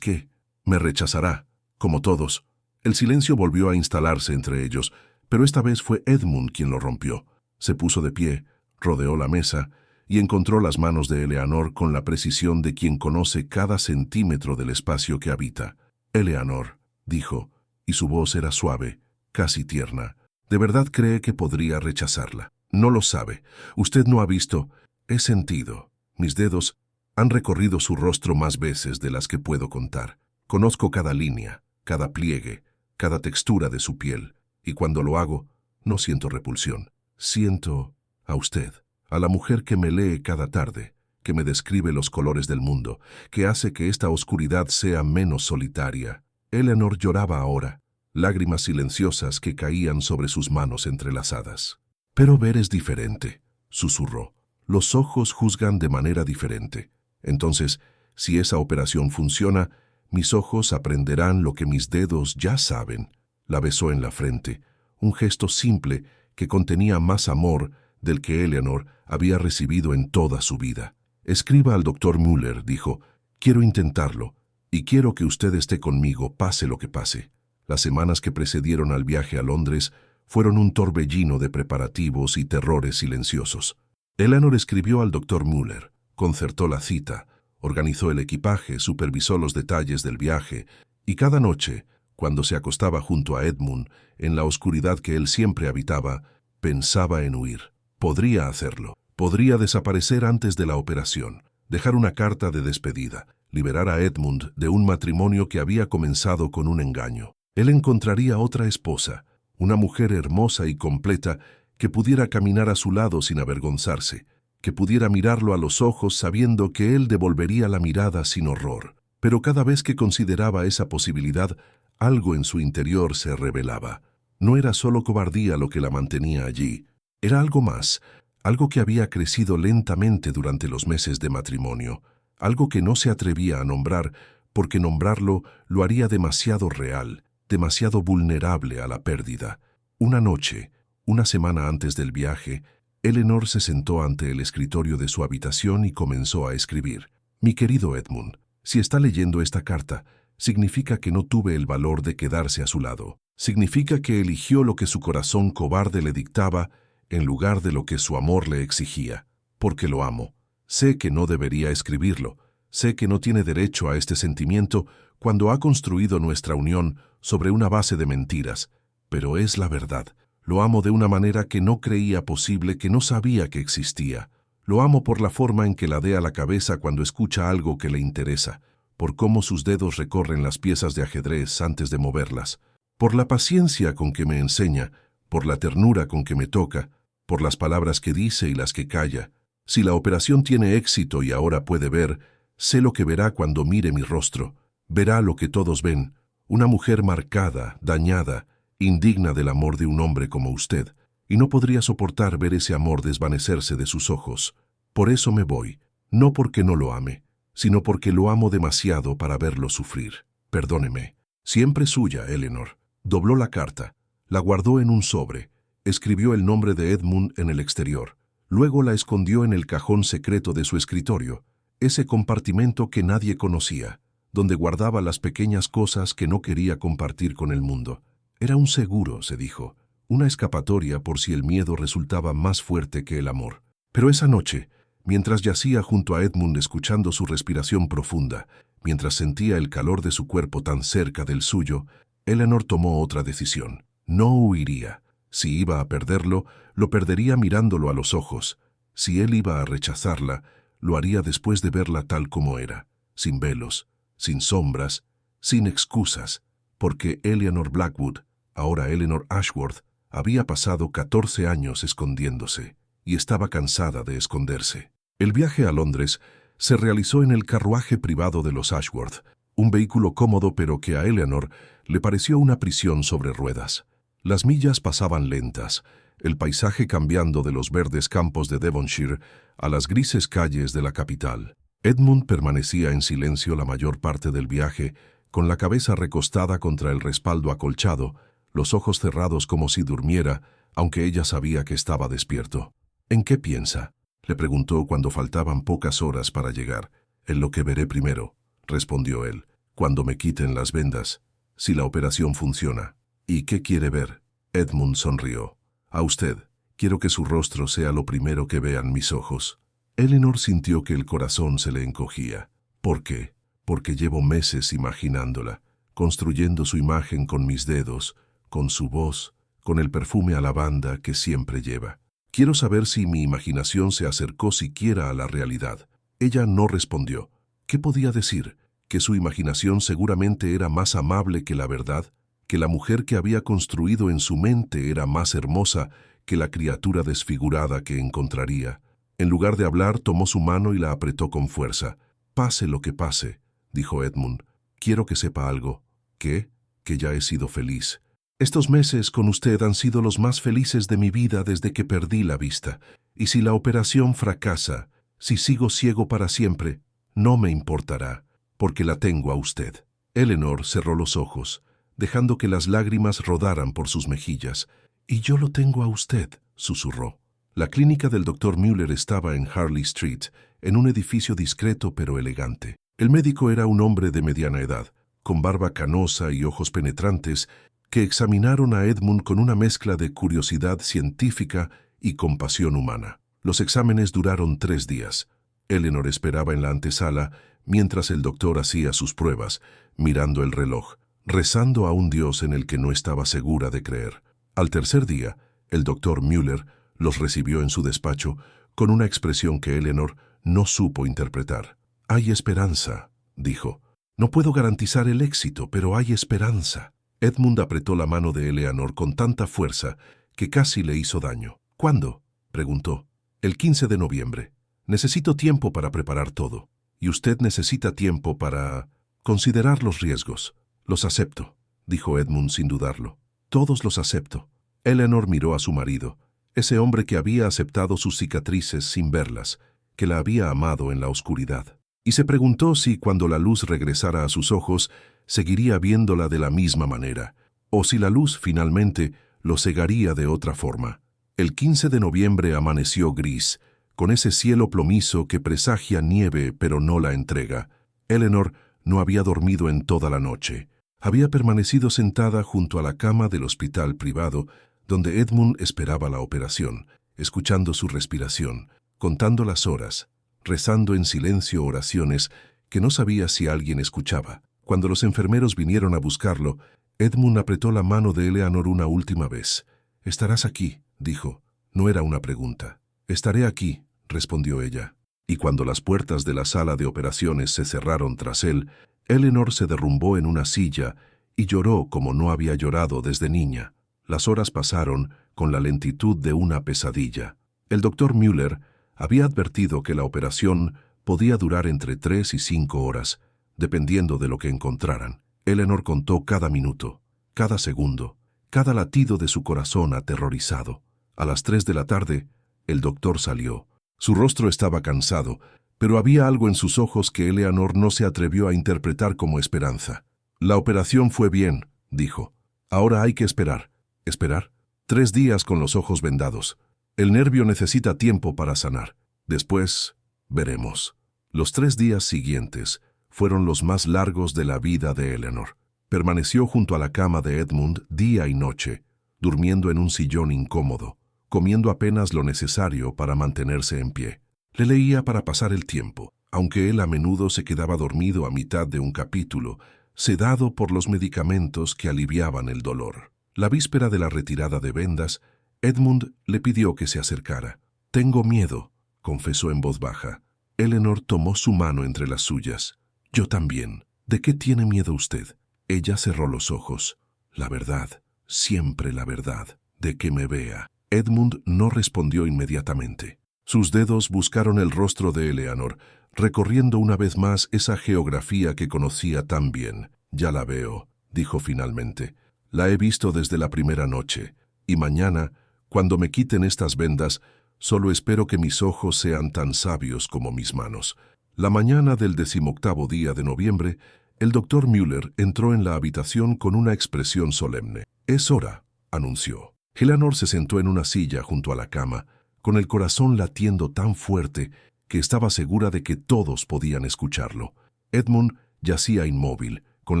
qué? Me rechazará, como todos». El silencio volvió a instalarse entre ellos, pero esta vez fue Edmund quien lo rompió. Se puso de pie, rodeó la mesa y encontró las manos de Eleanor con la precisión de quien conoce cada centímetro del espacio que habita. «Eleanor», dijo, y su voz era suave, casi tierna. «¿De verdad cree que podría rechazarla? No lo sabe. Usted no ha visto. He sentido. Mis dedos han recorrido su rostro más veces de las que puedo contar. Conozco cada línea, cada pliegue, cada textura de su piel, y cuando lo hago, no siento repulsión. Siento a usted, a la mujer que me lee cada tarde, que me describe los colores del mundo, que hace que esta oscuridad sea menos solitaria». Eleanor lloraba ahora, lágrimas silenciosas que caían sobre sus manos entrelazadas. «Pero ver es diferente», susurró. «Los ojos juzgan de manera diferente. Entonces, si esa operación funciona, mis ojos aprenderán lo que mis dedos ya saben». La besó en la frente, un gesto simple que contenía más amor del que Eleanor había recibido en toda su vida. «Escriba al doctor Müller», dijo. «Quiero intentarlo, y quiero que usted esté conmigo, pase lo que pase». Las semanas que precedieron al viaje a Londres fueron un torbellino de preparativos y terrores silenciosos. Eleanor escribió al doctor Müller, concertó la cita, organizó el equipaje, supervisó los detalles del viaje, y cada noche, cuando se acostaba junto a Edmund, en la oscuridad que él siempre habitaba, pensaba en huir. Podría hacerlo. Podría desaparecer antes de la operación, dejar una carta de despedida, liberar a Edmund de un matrimonio que había comenzado con un engaño. Él encontraría otra esposa, una mujer hermosa y completa que pudiera caminar a su lado sin avergonzarse, que pudiera mirarlo a los ojos sabiendo que él devolvería la mirada sin horror. Pero cada vez que consideraba esa posibilidad, algo en su interior se revelaba. No era solo cobardía lo que la mantenía allí, era algo más, algo que había crecido lentamente durante los meses de matrimonio, algo que no se atrevía a nombrar porque nombrarlo lo haría demasiado real, demasiado vulnerable a la pérdida. Una noche, una semana antes del viaje, Eleanor se sentó ante el escritorio de su habitación y comenzó a escribir. Mi querido Edmund, si está leyendo esta carta, significa que no tuve el valor de quedarse a su lado. Significa que eligió lo que su corazón cobarde le dictaba en lugar de lo que su amor le exigía. Porque lo amo. Sé que no debería escribirlo. Sé que no tiene derecho a este sentimiento cuando ha construido nuestra unión sobre una base de mentiras. Pero es la verdad. Lo amo de una manera que no creía posible, que no sabía que existía. Lo amo por la forma en que ladea la cabeza cuando escucha algo que le interesa, por cómo sus dedos recorren las piezas de ajedrez antes de moverlas, por la paciencia con que me enseña, por la ternura con que me toca, por las palabras que dice y las que calla. Si la operación tiene éxito y ahora puede ver, sé lo que verá cuando mire mi rostro. Verá lo que todos ven, una mujer marcada, dañada, indigna del amor de un hombre como usted, y no podría soportar ver ese amor desvanecerse de sus ojos. Por eso me voy, no porque no lo ame, sino porque lo amo demasiado para verlo sufrir. Perdóneme. Siempre suya, Eleanor. Dobló la carta, la guardó en un sobre, escribió el nombre de Edmund en el exterior, luego la escondió en el cajón secreto de su escritorio, ese compartimento que nadie conocía, donde guardaba las pequeñas cosas que no quería compartir con el mundo. Era un seguro, se dijo, una escapatoria por si el miedo resultaba más fuerte que el amor. Pero esa noche, mientras yacía junto a Edmund escuchando su respiración profunda, mientras sentía el calor de su cuerpo tan cerca del suyo, Eleanor tomó otra decisión. No huiría. Si iba a perderlo, lo perdería mirándolo a los ojos. Si él iba a rechazarla, lo haría después de verla tal como era, sin velos, sin sombras, sin excusas, porque Eleanor Blackwood, ahora Eleanor Ashworth, había pasado 14 años escondiéndose, y estaba cansada de esconderse. El viaje a Londres se realizó en el carruaje privado de los Ashworth, un vehículo cómodo pero que a Eleanor le pareció una prisión sobre ruedas. Las millas pasaban lentas, el paisaje cambiando de los verdes campos de Devonshire a las grises calles de la capital. Edmund permanecía en silencio la mayor parte del viaje, con la cabeza recostada contra el respaldo acolchado, los ojos cerrados como si durmiera, aunque ella sabía que estaba despierto. ¿En qué piensa?, le preguntó cuando faltaban pocas horas para llegar. En lo que veré primero, respondió él, cuando me quiten las vendas, si la operación funciona. ¿Y qué quiere ver? Edmund sonrió. A usted. Quiero que su rostro sea lo primero que vean mis ojos. Eleanor sintió que el corazón se le encogía. ¿Por qué? Porque llevo meses imaginándola, construyendo su imagen con mis dedos, con su voz, con el perfume a lavanda que siempre lleva. Quiero saber si mi imaginación se acercó siquiera a la realidad. Ella no respondió. ¿Qué podía decir? ¿Que su imaginación seguramente era más amable que la verdad? ¿Que la mujer que había construido en su mente era más hermosa que la criatura desfigurada que encontraría? En lugar de hablar, tomó su mano y la apretó con fuerza. Pase lo que pase, dijo Edmund. Quiero que sepa algo. ¿Qué? Que ya he sido feliz. Estos meses con usted han sido los más felices de mi vida desde que perdí la vista. Y si la operación fracasa, si sigo ciego para siempre, no me importará, porque la tengo a usted. Eleanor cerró los ojos, dejando que las lágrimas rodaran por sus mejillas. «Y yo lo tengo a usted», susurró. La clínica del Dr. Müller estaba en Harley Street, en un edificio discreto pero elegante. El médico era un hombre de mediana edad, con barba canosa y ojos penetrantes, que examinaron a Edmund con una mezcla de curiosidad científica y compasión humana. Los exámenes duraron 3 días. Eleanor esperaba en la antesala mientras el doctor hacía sus pruebas, mirando el reloj, rezando a un Dios en el que no estaba segura de creer. Al tercer día, el doctor Müller los recibió en su despacho con una expresión que Eleanor no supo interpretar. «Hay esperanza», dijo. «No puedo garantizar el éxito, pero hay esperanza». Edmund apretó la mano de Eleanor con tanta fuerza que casi le hizo daño. «¿Cuándo?», preguntó. «El 15 de noviembre. Necesito tiempo para preparar todo. Y usted necesita tiempo para...» Considerar los riesgos. Los acepto, dijo Edmund sin dudarlo. Todos los acepto. Eleanor miró a su marido, ese hombre que había aceptado sus cicatrices sin verlas, que la había amado en la oscuridad, y se preguntó si cuando la luz regresara a sus ojos, seguiría viéndola de la misma manera, o si la luz finalmente lo cegaría de otra forma. El 15 de noviembre amaneció gris, con ese cielo plomizo que presagia nieve pero no la entrega. Eleanor no había dormido en toda la noche. Había permanecido sentada junto a la cama del hospital privado, donde Edmund esperaba la operación, escuchando su respiración, contando las horas, rezando en silencio oraciones que no sabía si alguien escuchaba. Cuando los enfermeros vinieron a buscarlo, Edmund apretó la mano de Eleanor una última vez. «Estarás aquí», dijo. No era una pregunta. «Estaré aquí», respondió ella. Y cuando las puertas de la sala de operaciones se cerraron tras él, Eleanor se derrumbó en una silla y lloró como no había llorado desde niña. Las horas pasaron con la lentitud de una pesadilla. El doctor Müller había advertido que la operación podía durar entre 3 y 5 horas, dependiendo de lo que encontraran. Eleanor contó cada minuto, cada segundo, cada latido de su corazón aterrorizado. A las 3 de la tarde, el doctor salió. Su rostro estaba cansado, pero había algo en sus ojos que Eleanor no se atrevió a interpretar como esperanza. «La operación fue bien», dijo. «Ahora hay que esperar». «¿Esperar?» 3 días con los ojos vendados. El nervio necesita tiempo para sanar. Después, veremos. Los 3 días siguientes fueron los más largos de la vida de Eleanor. Permaneció junto a la cama de Edmund día y noche, durmiendo en un sillón incómodo, comiendo apenas lo necesario para mantenerse en pie. Le leía para pasar el tiempo, aunque él a menudo se quedaba dormido a mitad de un capítulo, sedado por los medicamentos que aliviaban el dolor. La víspera de la retirada de vendas, Edmund le pidió que se acercara. «Tengo miedo», confesó en voz baja. Eleanor tomó su mano entre las suyas. «Yo también. ¿De qué tiene miedo usted?» Ella cerró los ojos. «La verdad, siempre la verdad, de que me vea». Edmund no respondió inmediatamente. Sus dedos buscaron el rostro de Eleanor, recorriendo una vez más esa geografía que conocía tan bien. «Ya la veo», dijo finalmente. «La he visto desde la primera noche, y mañana, cuando me quiten estas vendas, solo espero que mis ojos sean tan sabios como mis manos». La mañana del 18º día de noviembre, el doctor Müller entró en la habitación con una expresión solemne. «Es hora», anunció. Eleanor se sentó en una silla junto a la cama, con el corazón latiendo tan fuerte que estaba segura de que todos podían escucharlo. Edmund yacía inmóvil, con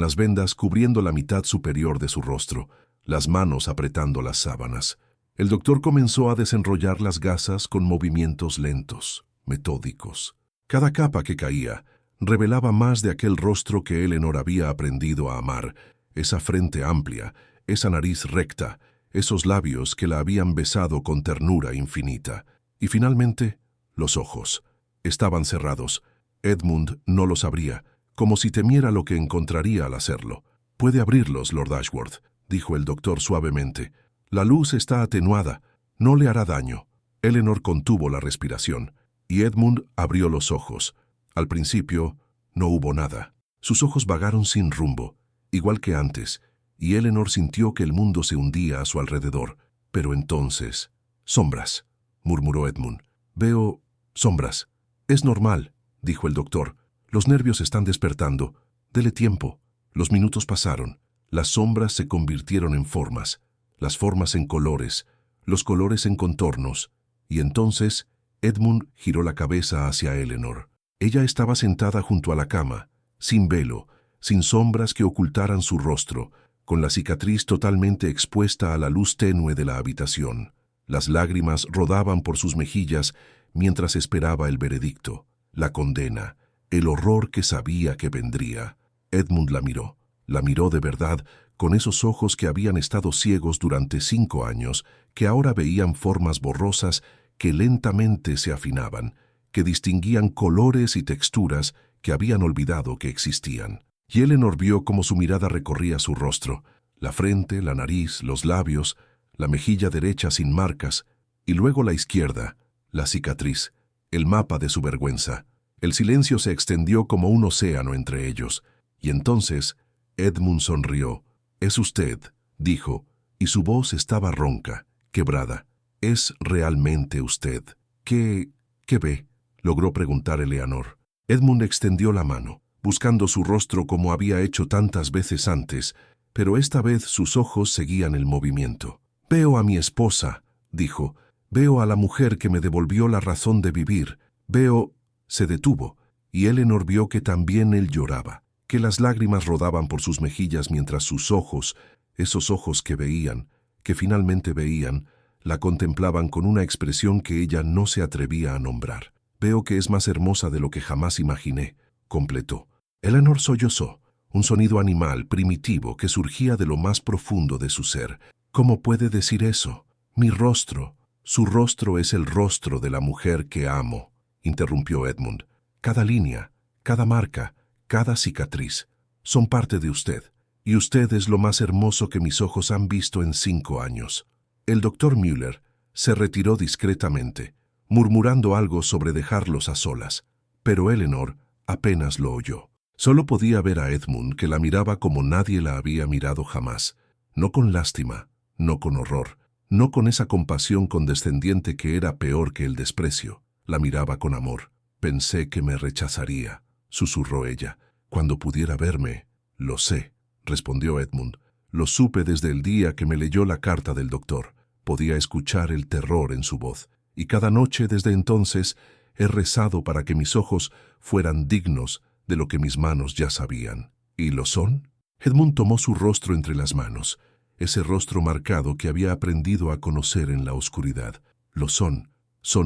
las vendas cubriendo la mitad superior de su rostro, las manos apretando las sábanas. El doctor comenzó a desenrollar las gasas con movimientos lentos, metódicos. Cada capa que caía revelaba más de aquel rostro que Eleanor había aprendido a amar, esa frente amplia, esa nariz recta, esos labios que la habían besado con ternura infinita. Y finalmente, los ojos. Estaban cerrados. Edmund no los abría, como si temiera lo que encontraría al hacerlo. «Puede abrirlos, Lord Ashworth», dijo el doctor suavemente. «La luz está atenuada. No le hará daño». Eleanor contuvo la respiración, y Edmund abrió los ojos. Al principio, no hubo nada. Sus ojos vagaron sin rumbo, igual que antes, y Eleanor sintió que el mundo se hundía a su alrededor. Pero entonces... «Sombras», murmuró Edmund. «Veo sombras». «Es normal», dijo el doctor. «Los nervios están despertando. Dele tiempo». Los minutos pasaron. Las sombras se convirtieron en formas, las formas en colores, los colores en contornos. Y entonces Edmund giró la cabeza hacia Eleanor. Ella estaba sentada junto a la cama, sin velo, sin sombras que ocultaran su rostro, con la cicatriz totalmente expuesta a la luz tenue de la habitación. Las lágrimas rodaban por sus mejillas mientras esperaba el veredicto, la condena, el horror que sabía que vendría. Edmund la miró de verdad, con esos ojos que habían estado ciegos durante 5 años, que ahora veían formas borrosas que lentamente se afinaban, que distinguían colores y texturas que habían olvidado que existían. Y Eleanor vio cómo su mirada recorría su rostro, la frente, la nariz, los labios, la mejilla derecha sin marcas, y luego la izquierda, la cicatriz, el mapa de su vergüenza. El silencio se extendió como un océano entre ellos. Y entonces Edmund sonrió. «Es usted», dijo, y su voz estaba ronca, quebrada. «Es realmente usted». ¿Qué ve?», logró preguntar Eleanor. Edmund extendió la mano, buscando su rostro como había hecho tantas veces antes, pero esta vez sus ojos seguían el movimiento. «Veo a mi esposa», dijo. «Veo a la mujer que me devolvió la razón de vivir. Veo...». Se detuvo, y Eleanor vio que también él lloraba, que las lágrimas rodaban por sus mejillas mientras sus ojos, esos ojos que veían, que finalmente veían, la contemplaban con una expresión que ella no se atrevía a nombrar. «Veo que es más hermosa de lo que jamás imaginé», completó. Eleanor sollozó, un sonido animal, primitivo, que surgía de lo más profundo de su ser. «¿Cómo puede decir eso? Mi rostro, su rostro es el rostro de la mujer que amo», interrumpió Edmund. «Cada línea, cada marca, cada cicatriz, son parte de usted, y usted es lo más hermoso que mis ojos han visto en 5 años». El doctor Müller se retiró discretamente, murmurando algo sobre dejarlos a solas, pero Eleanor apenas lo oyó. Solo podía ver a Edmund, que la miraba como nadie la había mirado jamás, no con lástima, no con horror, no con esa compasión condescendiente que era peor que el desprecio. La miraba con amor. «Pensé que me rechazaría», susurró ella. «Cuando pudiera verme». «Lo sé», respondió Edmund. «Lo supe desde el día que me leyó la carta del doctor». Podía escuchar el terror en su voz, y cada noche desde entonces he rezado para que mis ojos fueran dignos de lo que mis manos ya sabían. ¿Y lo son?». Edmund tomó su rostro entre las manos, ese rostro marcado que había aprendido a conocer en la oscuridad. «Lo son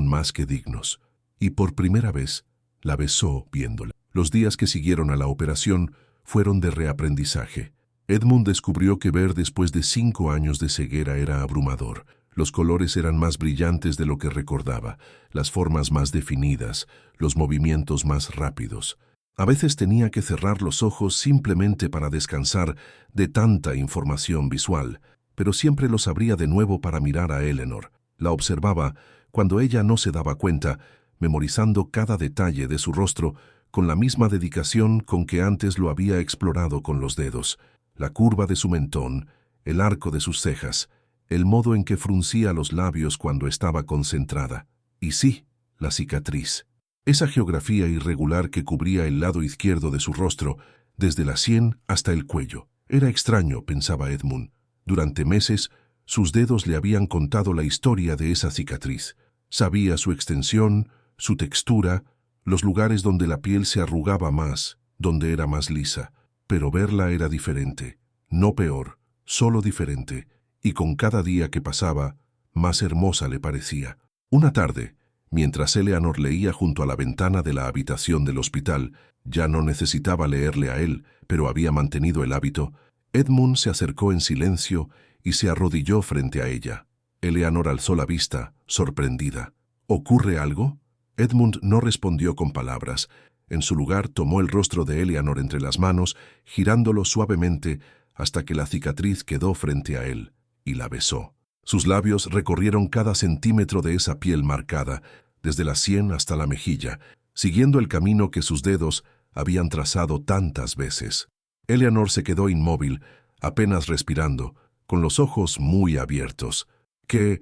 más que dignos». Y por primera vez la besó viéndola. Los días que siguieron a la operación fueron de reaprendizaje. Edmund descubrió que ver después de 5 años de ceguera era abrumador. Los colores eran más brillantes de lo que recordaba, las formas más definidas, los movimientos más rápidos. A veces tenía que cerrar los ojos simplemente para descansar de tanta información visual, pero siempre los abría de nuevo para mirar a Eleanor. La observaba cuando ella no se daba cuenta, memorizando cada detalle de su rostro con la misma dedicación con que antes lo había explorado con los dedos. La curva de su mentón, el arco de sus cejas, el modo en que fruncía los labios cuando estaba concentrada. Y sí, la cicatriz. Esa geografía irregular que cubría el lado izquierdo de su rostro, desde la sien hasta el cuello. Era extraño, pensaba Edmund. Durante meses, sus dedos le habían contado la historia de esa cicatriz. Sabía su extensión, su textura, los lugares donde la piel se arrugaba más, donde era más lisa. Pero verla era diferente, no peor, solo diferente, y con cada día que pasaba, más hermosa le parecía. Una tarde, mientras Eleanor leía junto a la ventana de la habitación del hospital, ya no necesitaba leerle a él, pero había mantenido el hábito, Edmund se acercó en silencio y se arrodilló frente a ella. Eleanor alzó la vista, sorprendida. «¿Ocurre algo?». Edmund no respondió con palabras. En su lugar tomó el rostro de Eleanor entre las manos, girándolo suavemente hasta que la cicatriz quedó frente a él, y la besó. Sus labios recorrieron cada centímetro de esa piel marcada, desde la sien hasta la mejilla, siguiendo el camino que sus dedos habían trazado tantas veces. Eleanor se quedó inmóvil, apenas respirando, con los ojos muy abiertos. «¿Qué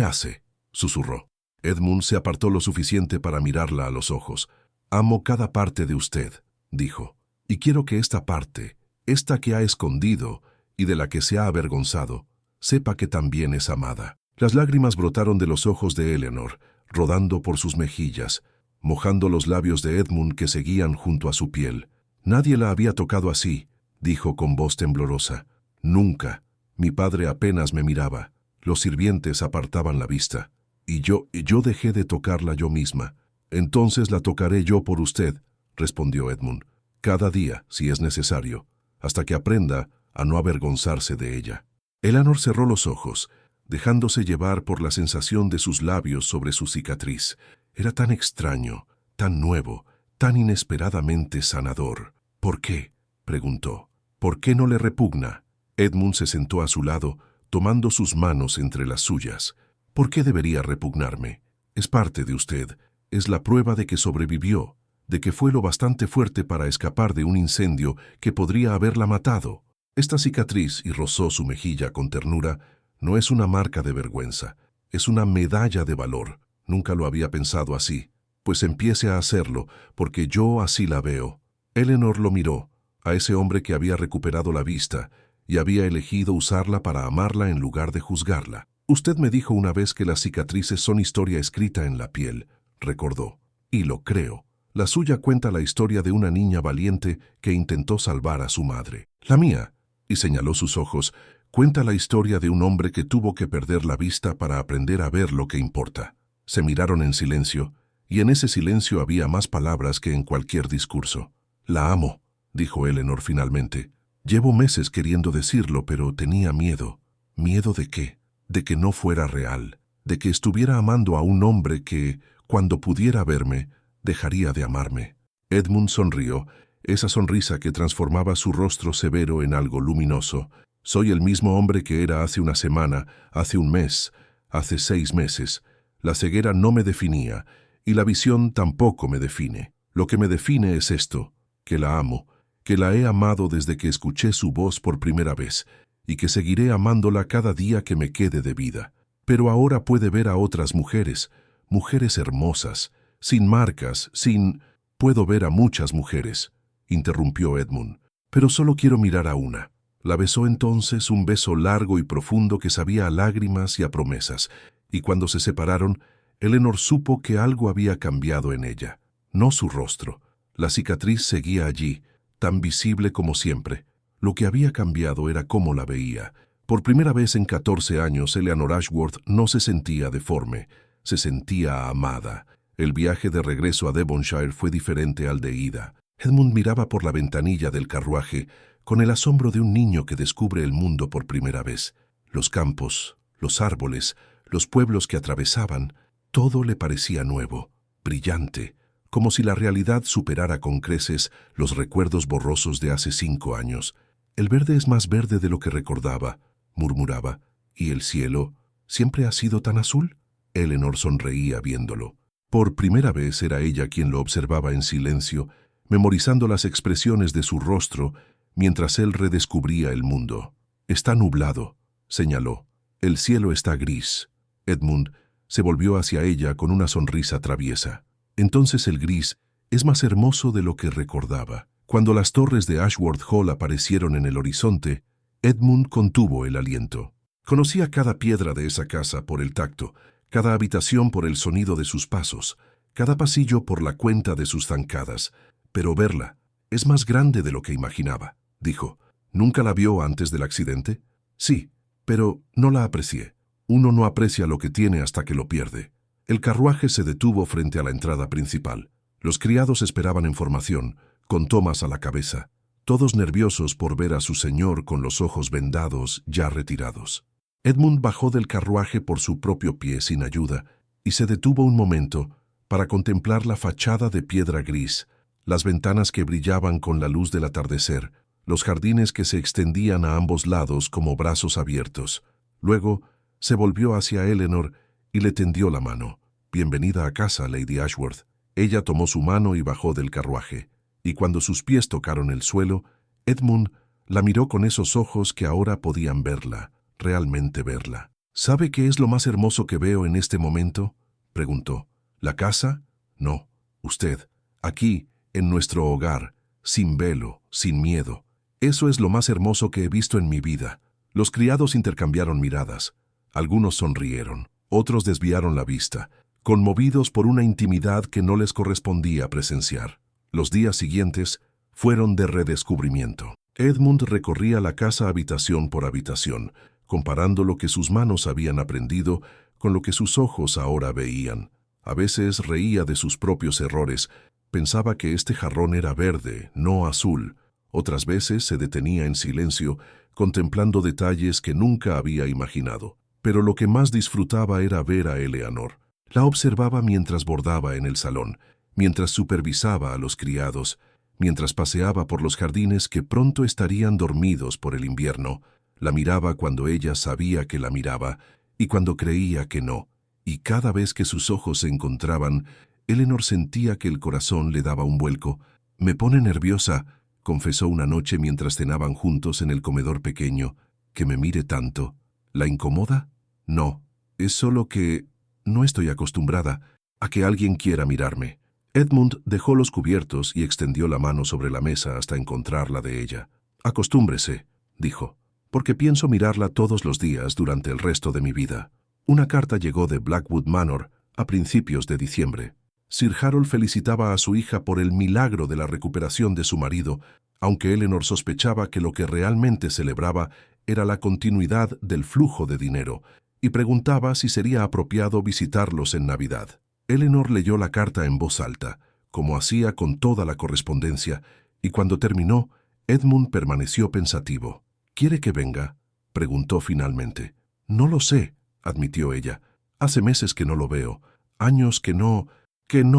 hace?», susurró. Edmund se apartó lo suficiente para mirarla a los ojos. «Amo cada parte de usted», dijo, «y quiero que esta parte, esta que ha escondido y de la que se ha avergonzado, sepa que también es amada». Las lágrimas brotaron de los ojos de Eleanor, rodando por sus mejillas, mojando los labios de Edmund que seguían junto a su piel. «Nadie la había tocado así», dijo con voz temblorosa. «Nunca. Mi padre apenas me miraba. Los sirvientes apartaban la vista. Y yo dejé de tocarla yo misma. Entonces la tocaré yo por usted», respondió Edmund. «Cada día, si es necesario, hasta que aprenda a no avergonzarse de ella». Eleanor cerró los ojos, dejándose llevar por la sensación de sus labios sobre su cicatriz. Era tan extraño, tan nuevo, tan inesperadamente sanador. «¿Por qué?», preguntó. «¿Por qué no le repugna?». Edmund se sentó a su lado, tomando sus manos entre las suyas. «¿Por qué debería repugnarme? Es parte de usted, es la prueba de que sobrevivió. de que fue lo bastante fuerte para escapar de un incendio que podría haberla matado. Esta cicatriz, y rozó su mejilla con ternura, no es una marca de vergüenza, es una medalla de valor. Nunca lo había pensado así. Pues empiece a hacerlo, porque yo así la veo. Eleanor lo miró, a ese hombre que había recuperado la vista, y había elegido usarla para amarla en lugar de juzgarla. Usted me dijo una vez que las cicatrices son historia escrita en la piel, recordó. Y lo creo. La suya cuenta la historia de una niña valiente que intentó salvar a su madre. La mía, y señaló sus ojos, cuenta la historia de un hombre que tuvo que perder la vista para aprender a ver lo que importa. Se miraron en silencio, y en ese silencio había más palabras que en cualquier discurso. La amo, dijo Eleanor finalmente. Llevo meses queriendo decirlo, pero tenía miedo. ¿Miedo de qué? De que no fuera real, de que estuviera amando a un hombre que, cuando pudiera verme, dejaría de amarme. Edmund sonrió, esa sonrisa que transformaba su rostro severo en algo luminoso. Soy el mismo hombre que era hace una semana, hace un mes, hace 6 meses. La ceguera no me definía, y la visión tampoco me define. Lo que me define es esto, que la amo, que la he amado desde que escuché su voz por primera vez, y que seguiré amándola cada día que me quede de vida. Pero ahora puede ver a otras mujeres, mujeres hermosas, sin marcas, sin... Puedo ver a muchas mujeres, interrumpió Edmund, pero solo quiero mirar a una. La besó entonces, un beso largo y profundo que sabía a lágrimas y a promesas, y cuando se separaron, Eleanor supo que algo había cambiado en ella. No su rostro. La cicatriz seguía allí, tan visible como siempre. Lo que había cambiado era cómo la veía. Por primera vez en 14 años, Eleanor Ashworth no se sentía deforme, se sentía amada. El viaje de regreso a Devonshire fue diferente al de ida. Edmund miraba por la ventanilla del carruaje con el asombro de un niño que descubre el mundo por primera vez. Los campos, los árboles, los pueblos que atravesaban, todo le parecía nuevo, brillante, como si la realidad superara con creces los recuerdos borrosos de hace 5 años. El verde es más verde de lo que recordaba, murmuraba. ¿Y el cielo siempre ha sido tan azul? Eleanor sonreía viéndolo. Por primera vez era ella quien lo observaba en silencio, memorizando las expresiones de su rostro mientras él redescubría el mundo. Está nublado, señaló. El cielo está gris. Edmund se volvió hacia ella con una sonrisa traviesa. Entonces el gris es más hermoso de lo que recordaba. Cuando las torres de Ashworth Hall aparecieron en el horizonte, Edmund contuvo el aliento. Conocía cada piedra de esa casa por el tacto, cada habitación por el sonido de sus pasos, cada pasillo por la cuenta de sus zancadas. Pero verla es más grande de lo que imaginaba, dijo. ¿Nunca la vio antes del accidente? Sí, pero no la aprecié. Uno no aprecia lo que tiene hasta que lo pierde. El carruaje se detuvo frente a la entrada principal. Los criados esperaban en formación, con Thomas a la cabeza, todos nerviosos por ver a su señor con los ojos vendados, ya retirados. Edmund bajó del carruaje por su propio pie sin ayuda y se detuvo un momento para contemplar la fachada de piedra gris, las ventanas que brillaban con la luz del atardecer, los jardines que se extendían a ambos lados como brazos abiertos. Luego se volvió hacia Eleanor y le tendió la mano. «Bienvenida a casa, Lady Ashworth». Ella tomó su mano y bajó del carruaje, y cuando sus pies tocaron el suelo, Edmund la miró con esos ojos que ahora podían verla, realmente verla. «¿Sabe qué es lo más hermoso que veo en este momento?», preguntó. «¿La casa? No, usted. Aquí, en nuestro hogar, sin velo, sin miedo. Eso es lo más hermoso que he visto en mi vida». Los criados intercambiaron miradas. Algunos sonrieron, otros desviaron la vista, conmovidos por una intimidad que no les correspondía presenciar. Los días siguientes fueron de redescubrimiento. Edmund recorría la casa habitación por habitación, comparando lo que sus manos habían aprendido con lo que sus ojos ahora veían. A veces reía de sus propios errores, pensaba que este jarrón era verde, no azul. Otras veces se detenía en silencio, contemplando detalles que nunca había imaginado. Pero lo que más disfrutaba era ver a Eleanor. La observaba mientras bordaba en el salón, mientras supervisaba a los criados, mientras paseaba por los jardines que pronto estarían dormidos por el invierno. La miraba cuando ella sabía que la miraba y cuando creía que no. Y cada vez que sus ojos se encontraban, Eleanor sentía que el corazón le daba un vuelco. «Me pone nerviosa», confesó una noche mientras cenaban juntos en el comedor pequeño, «que me mire tanto. ¿La incomoda?» «No, es solo que no estoy acostumbrada a que alguien quiera mirarme». Edmund dejó los cubiertos y extendió la mano sobre la mesa hasta encontrar la de ella. «Acostúmbrese», dijo, «porque pienso mirarla todos los días durante el resto de mi vida». Una carta llegó de Blackwood Manor a principios de diciembre. Sir Harold felicitaba a su hija por el milagro de la recuperación de su marido, aunque Eleanor sospechaba que lo que realmente celebraba era la continuidad del flujo de dinero, y preguntaba si sería apropiado visitarlos en Navidad. Eleanor leyó la carta en voz alta, como hacía con toda la correspondencia, y cuando terminó, Edmund permaneció pensativo. «¿Quiere que venga?», preguntó finalmente. «No lo sé», admitió ella. «Hace meses que no lo veo, años que no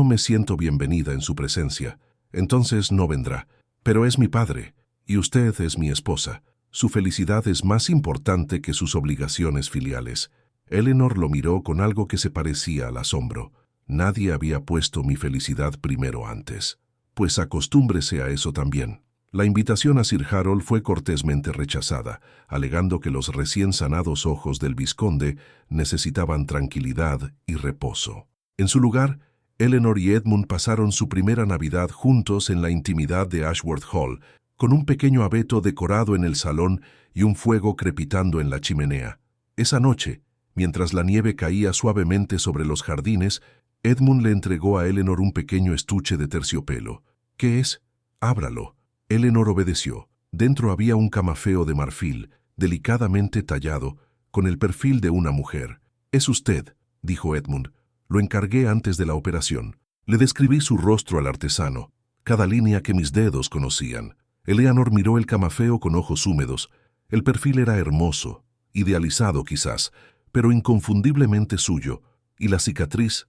me siento bienvenida en su presencia. Entonces no vendrá. Pero es mi padre, y usted es mi esposa. Su felicidad es más importante que sus obligaciones filiales». Eleanor lo miró con algo que se parecía al asombro. «Nadie había puesto mi felicidad primero antes». «Pues acostúmbrese a eso también». La invitación a Sir Harold fue cortésmente rechazada, alegando que los recién sanados ojos del vizconde necesitaban tranquilidad y reposo. En su lugar, Eleanor y Edmund pasaron su primera Navidad juntos en la intimidad de Ashworth Hall, con un pequeño abeto decorado en el salón y un fuego crepitando en la chimenea. Esa noche, mientras la nieve caía suavemente sobre los jardines, Edmund le entregó a Eleanor un pequeño estuche de terciopelo. «¿Qué es? Ábralo». Eleanor obedeció. Dentro había un camafeo de marfil, delicadamente tallado, con el perfil de una mujer. «Es usted», dijo Edmund. «Lo encargué antes de la operación. Le describí su rostro al artesano, cada línea que mis dedos conocían». Eleanor miró el camafeo con ojos húmedos. El perfil era hermoso, idealizado quizás, pero inconfundiblemente suyo. Y la cicatriz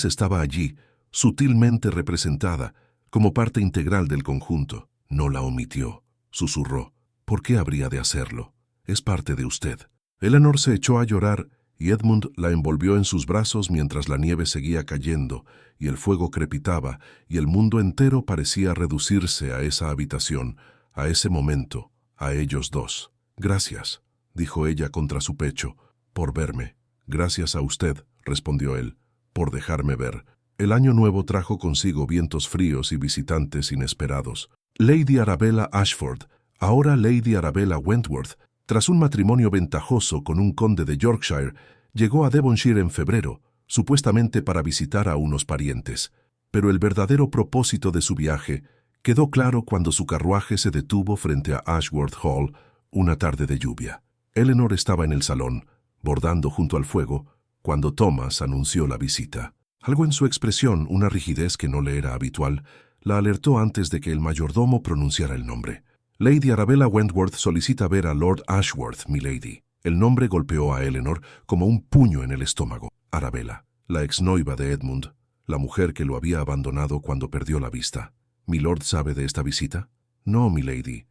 estaba allí, sutilmente representada, como parte integral del conjunto. «No la omitió», susurró. «¿Por qué habría de hacerlo? Es parte de usted». Eleanor se echó a llorar y Edmund la envolvió en sus brazos mientras la nieve seguía cayendo y el fuego crepitaba y el mundo entero parecía reducirse a esa habitación, a ese momento, a ellos dos. «Gracias», dijo ella contra su pecho, «por verme». «Gracias a usted», respondió él, «por dejarme ver». El año nuevo trajo consigo vientos fríos y visitantes inesperados. Lady Arabella Ashford, ahora Lady Arabella Wentworth, tras un matrimonio ventajoso con un conde de Yorkshire, llegó a Devonshire en febrero, supuestamente para visitar a unos parientes. Pero el verdadero propósito de su viaje quedó claro cuando su carruaje se detuvo frente a Ashworth Hall una tarde de lluvia. Eleanor estaba en el salón, bordando junto al fuego, cuando Thomas anunció la visita. Algo en su expresión, una rigidez que no le era habitual, la alertó antes de que el mayordomo pronunciara el nombre. «Lady Arabella Wentworth solicita ver a Lord Ashworth, milady». El nombre golpeó a Eleanor como un puño en el estómago. Arabella, la exnoiva de Edmund, la mujer que lo había abandonado cuando perdió la vista. «¿Milord sabe de esta visita?» «No, milady.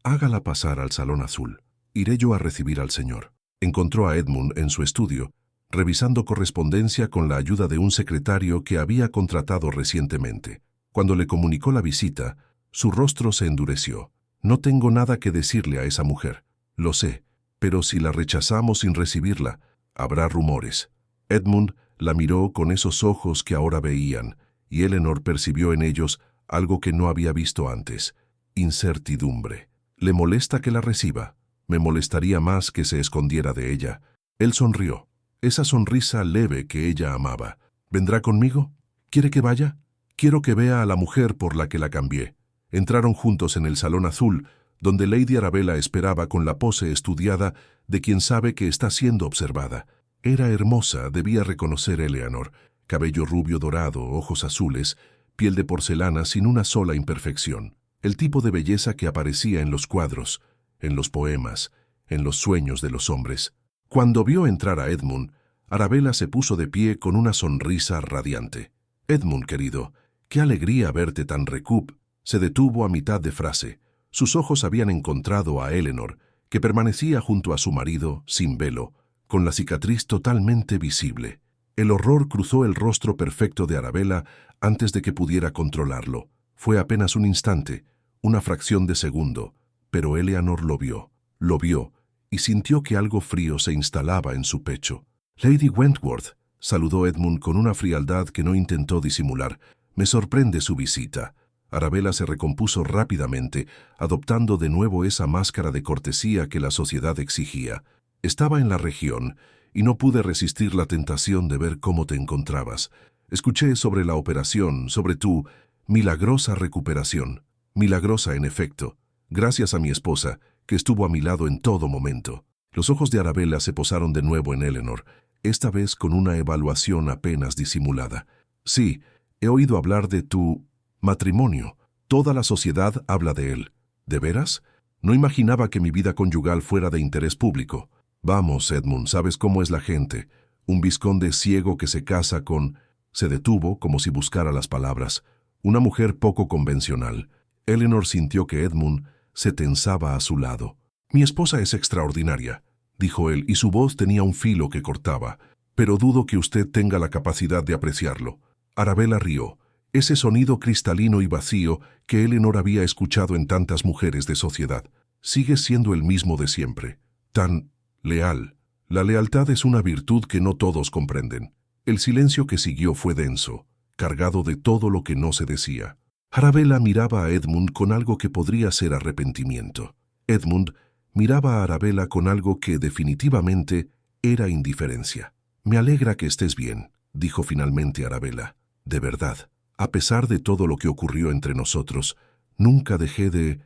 Hágala pasar al salón azul. Iré yo a recibir al señor». Encontró a Edmund en su estudio, revisando correspondencia con la ayuda de un secretario que había contratado recientemente. Cuando le comunicó la visita, su rostro se endureció. «No tengo nada que decirle a esa mujer. Lo sé, pero si la rechazamos sin recibirla, habrá rumores». Edmund la miró con esos ojos que ahora veían, y Eleanor percibió en ellos algo que no había visto antes: incertidumbre. «¿Le molesta que la reciba? Me molestaría más que se escondiera de ella». Él sonrió. Esa sonrisa leve que ella amaba. «¿Vendrá conmigo? ¿Quiere que vaya? Quiero que vea a la mujer por la que la cambié». Entraron juntos en el salón azul, donde Lady Arabella esperaba con la pose estudiada de quien sabe que está siendo observada. Era hermosa, debía reconocer Eleanor. Cabello rubio dorado, ojos azules, piel de porcelana sin una sola imperfección. El tipo de belleza que aparecía en los cuadros, en los poemas, en los sueños de los hombres. Cuando vio entrar a Edmund, Arabella se puso de pie con una sonrisa radiante. «Edmund, querido, qué alegría verte tan recup». Se detuvo a mitad de frase. Sus ojos habían encontrado a Eleanor, que permanecía junto a su marido, sin velo, con la cicatriz totalmente visible. El horror cruzó el rostro perfecto de Arabella antes de que pudiera controlarlo. Fue apenas un instante, una fracción de segundo, pero Eleanor lo vio, y sintió que algo frío se instalaba en su pecho. «Lady Wentworth», saludó Edmund con una frialdad que no intentó disimular. «Me sorprende su visita». Arabella se recompuso rápidamente, adoptando de nuevo esa máscara de cortesía que la sociedad exigía. «Estaba en la región, y no pude resistir la tentación de ver cómo te encontrabas. Escuché sobre la operación, sobre tu milagrosa recuperación. Milagrosa, en efecto, gracias a mi esposa, que estuvo a mi lado en todo momento». Los ojos de Arabella se posaron de nuevo en Eleanor, esta vez con una evaluación apenas disimulada. «Sí, he oído hablar de tu matrimonio. Toda la sociedad habla de él. ¿De veras? No imaginaba que mi vida conyugal fuera de interés público». «Vamos, Edmund, sabes cómo es la gente. Un vizconde ciego que se casa con...» Se detuvo como si buscara las palabras. «Una mujer poco convencional». Eleanor sintió que Edmund se tensaba a su lado. «Mi esposa es extraordinaria», dijo él, y su voz tenía un filo que cortaba. «Pero dudo que usted tenga la capacidad de apreciarlo». Arabella rió. Ese sonido cristalino y vacío que Eleanor había escuchado en tantas mujeres de sociedad. «Sigue siendo el mismo de siempre. Tan leal. La lealtad es una virtud que no todos comprenden». El silencio que siguió fue denso, cargado de todo lo que no se decía. Arabella miraba a Edmund con algo que podría ser arrepentimiento. Edmund miraba a Arabella con algo que definitivamente era indiferencia. «Me alegra que estés bien», dijo finalmente Arabella. «De verdad, a pesar de todo lo que ocurrió entre nosotros, nunca dejé de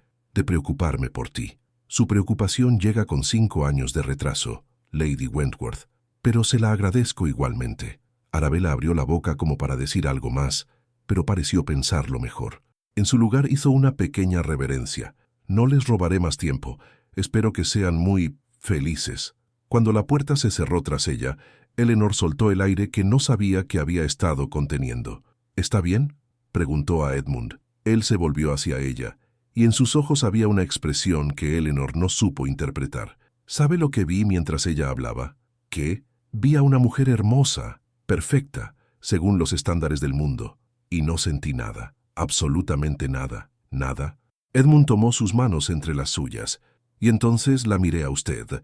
preocuparme por ti». «Su preocupación llega con 5 años de retraso, Lady Wentworth, pero se la agradezco igualmente». Arabella abrió la boca como para decir algo más, pero pareció pensarlo mejor. En su lugar hizo una pequeña reverencia. «No les robaré más tiempo. Espero que sean muy felices». Cuando la puerta se cerró tras ella, Eleanor soltó el aire que no sabía que había estado conteniendo. «¿Está bien?», preguntó a Edmund. Él se volvió hacia ella, y en sus ojos había una expresión que Eleanor no supo interpretar. «¿Sabe lo que vi mientras ella hablaba?» «¿Qué?» «Vi a una mujer hermosa, perfecta, según los estándares del mundo, y no sentí nada, absolutamente nada, nada». Edmund tomó sus manos entre las suyas, y entonces la miré a usted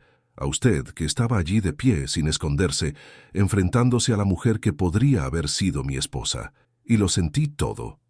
que estaba allí de pie sin esconderse, enfrentándose a la mujer que podría haber sido mi esposa, y lo sentí todo,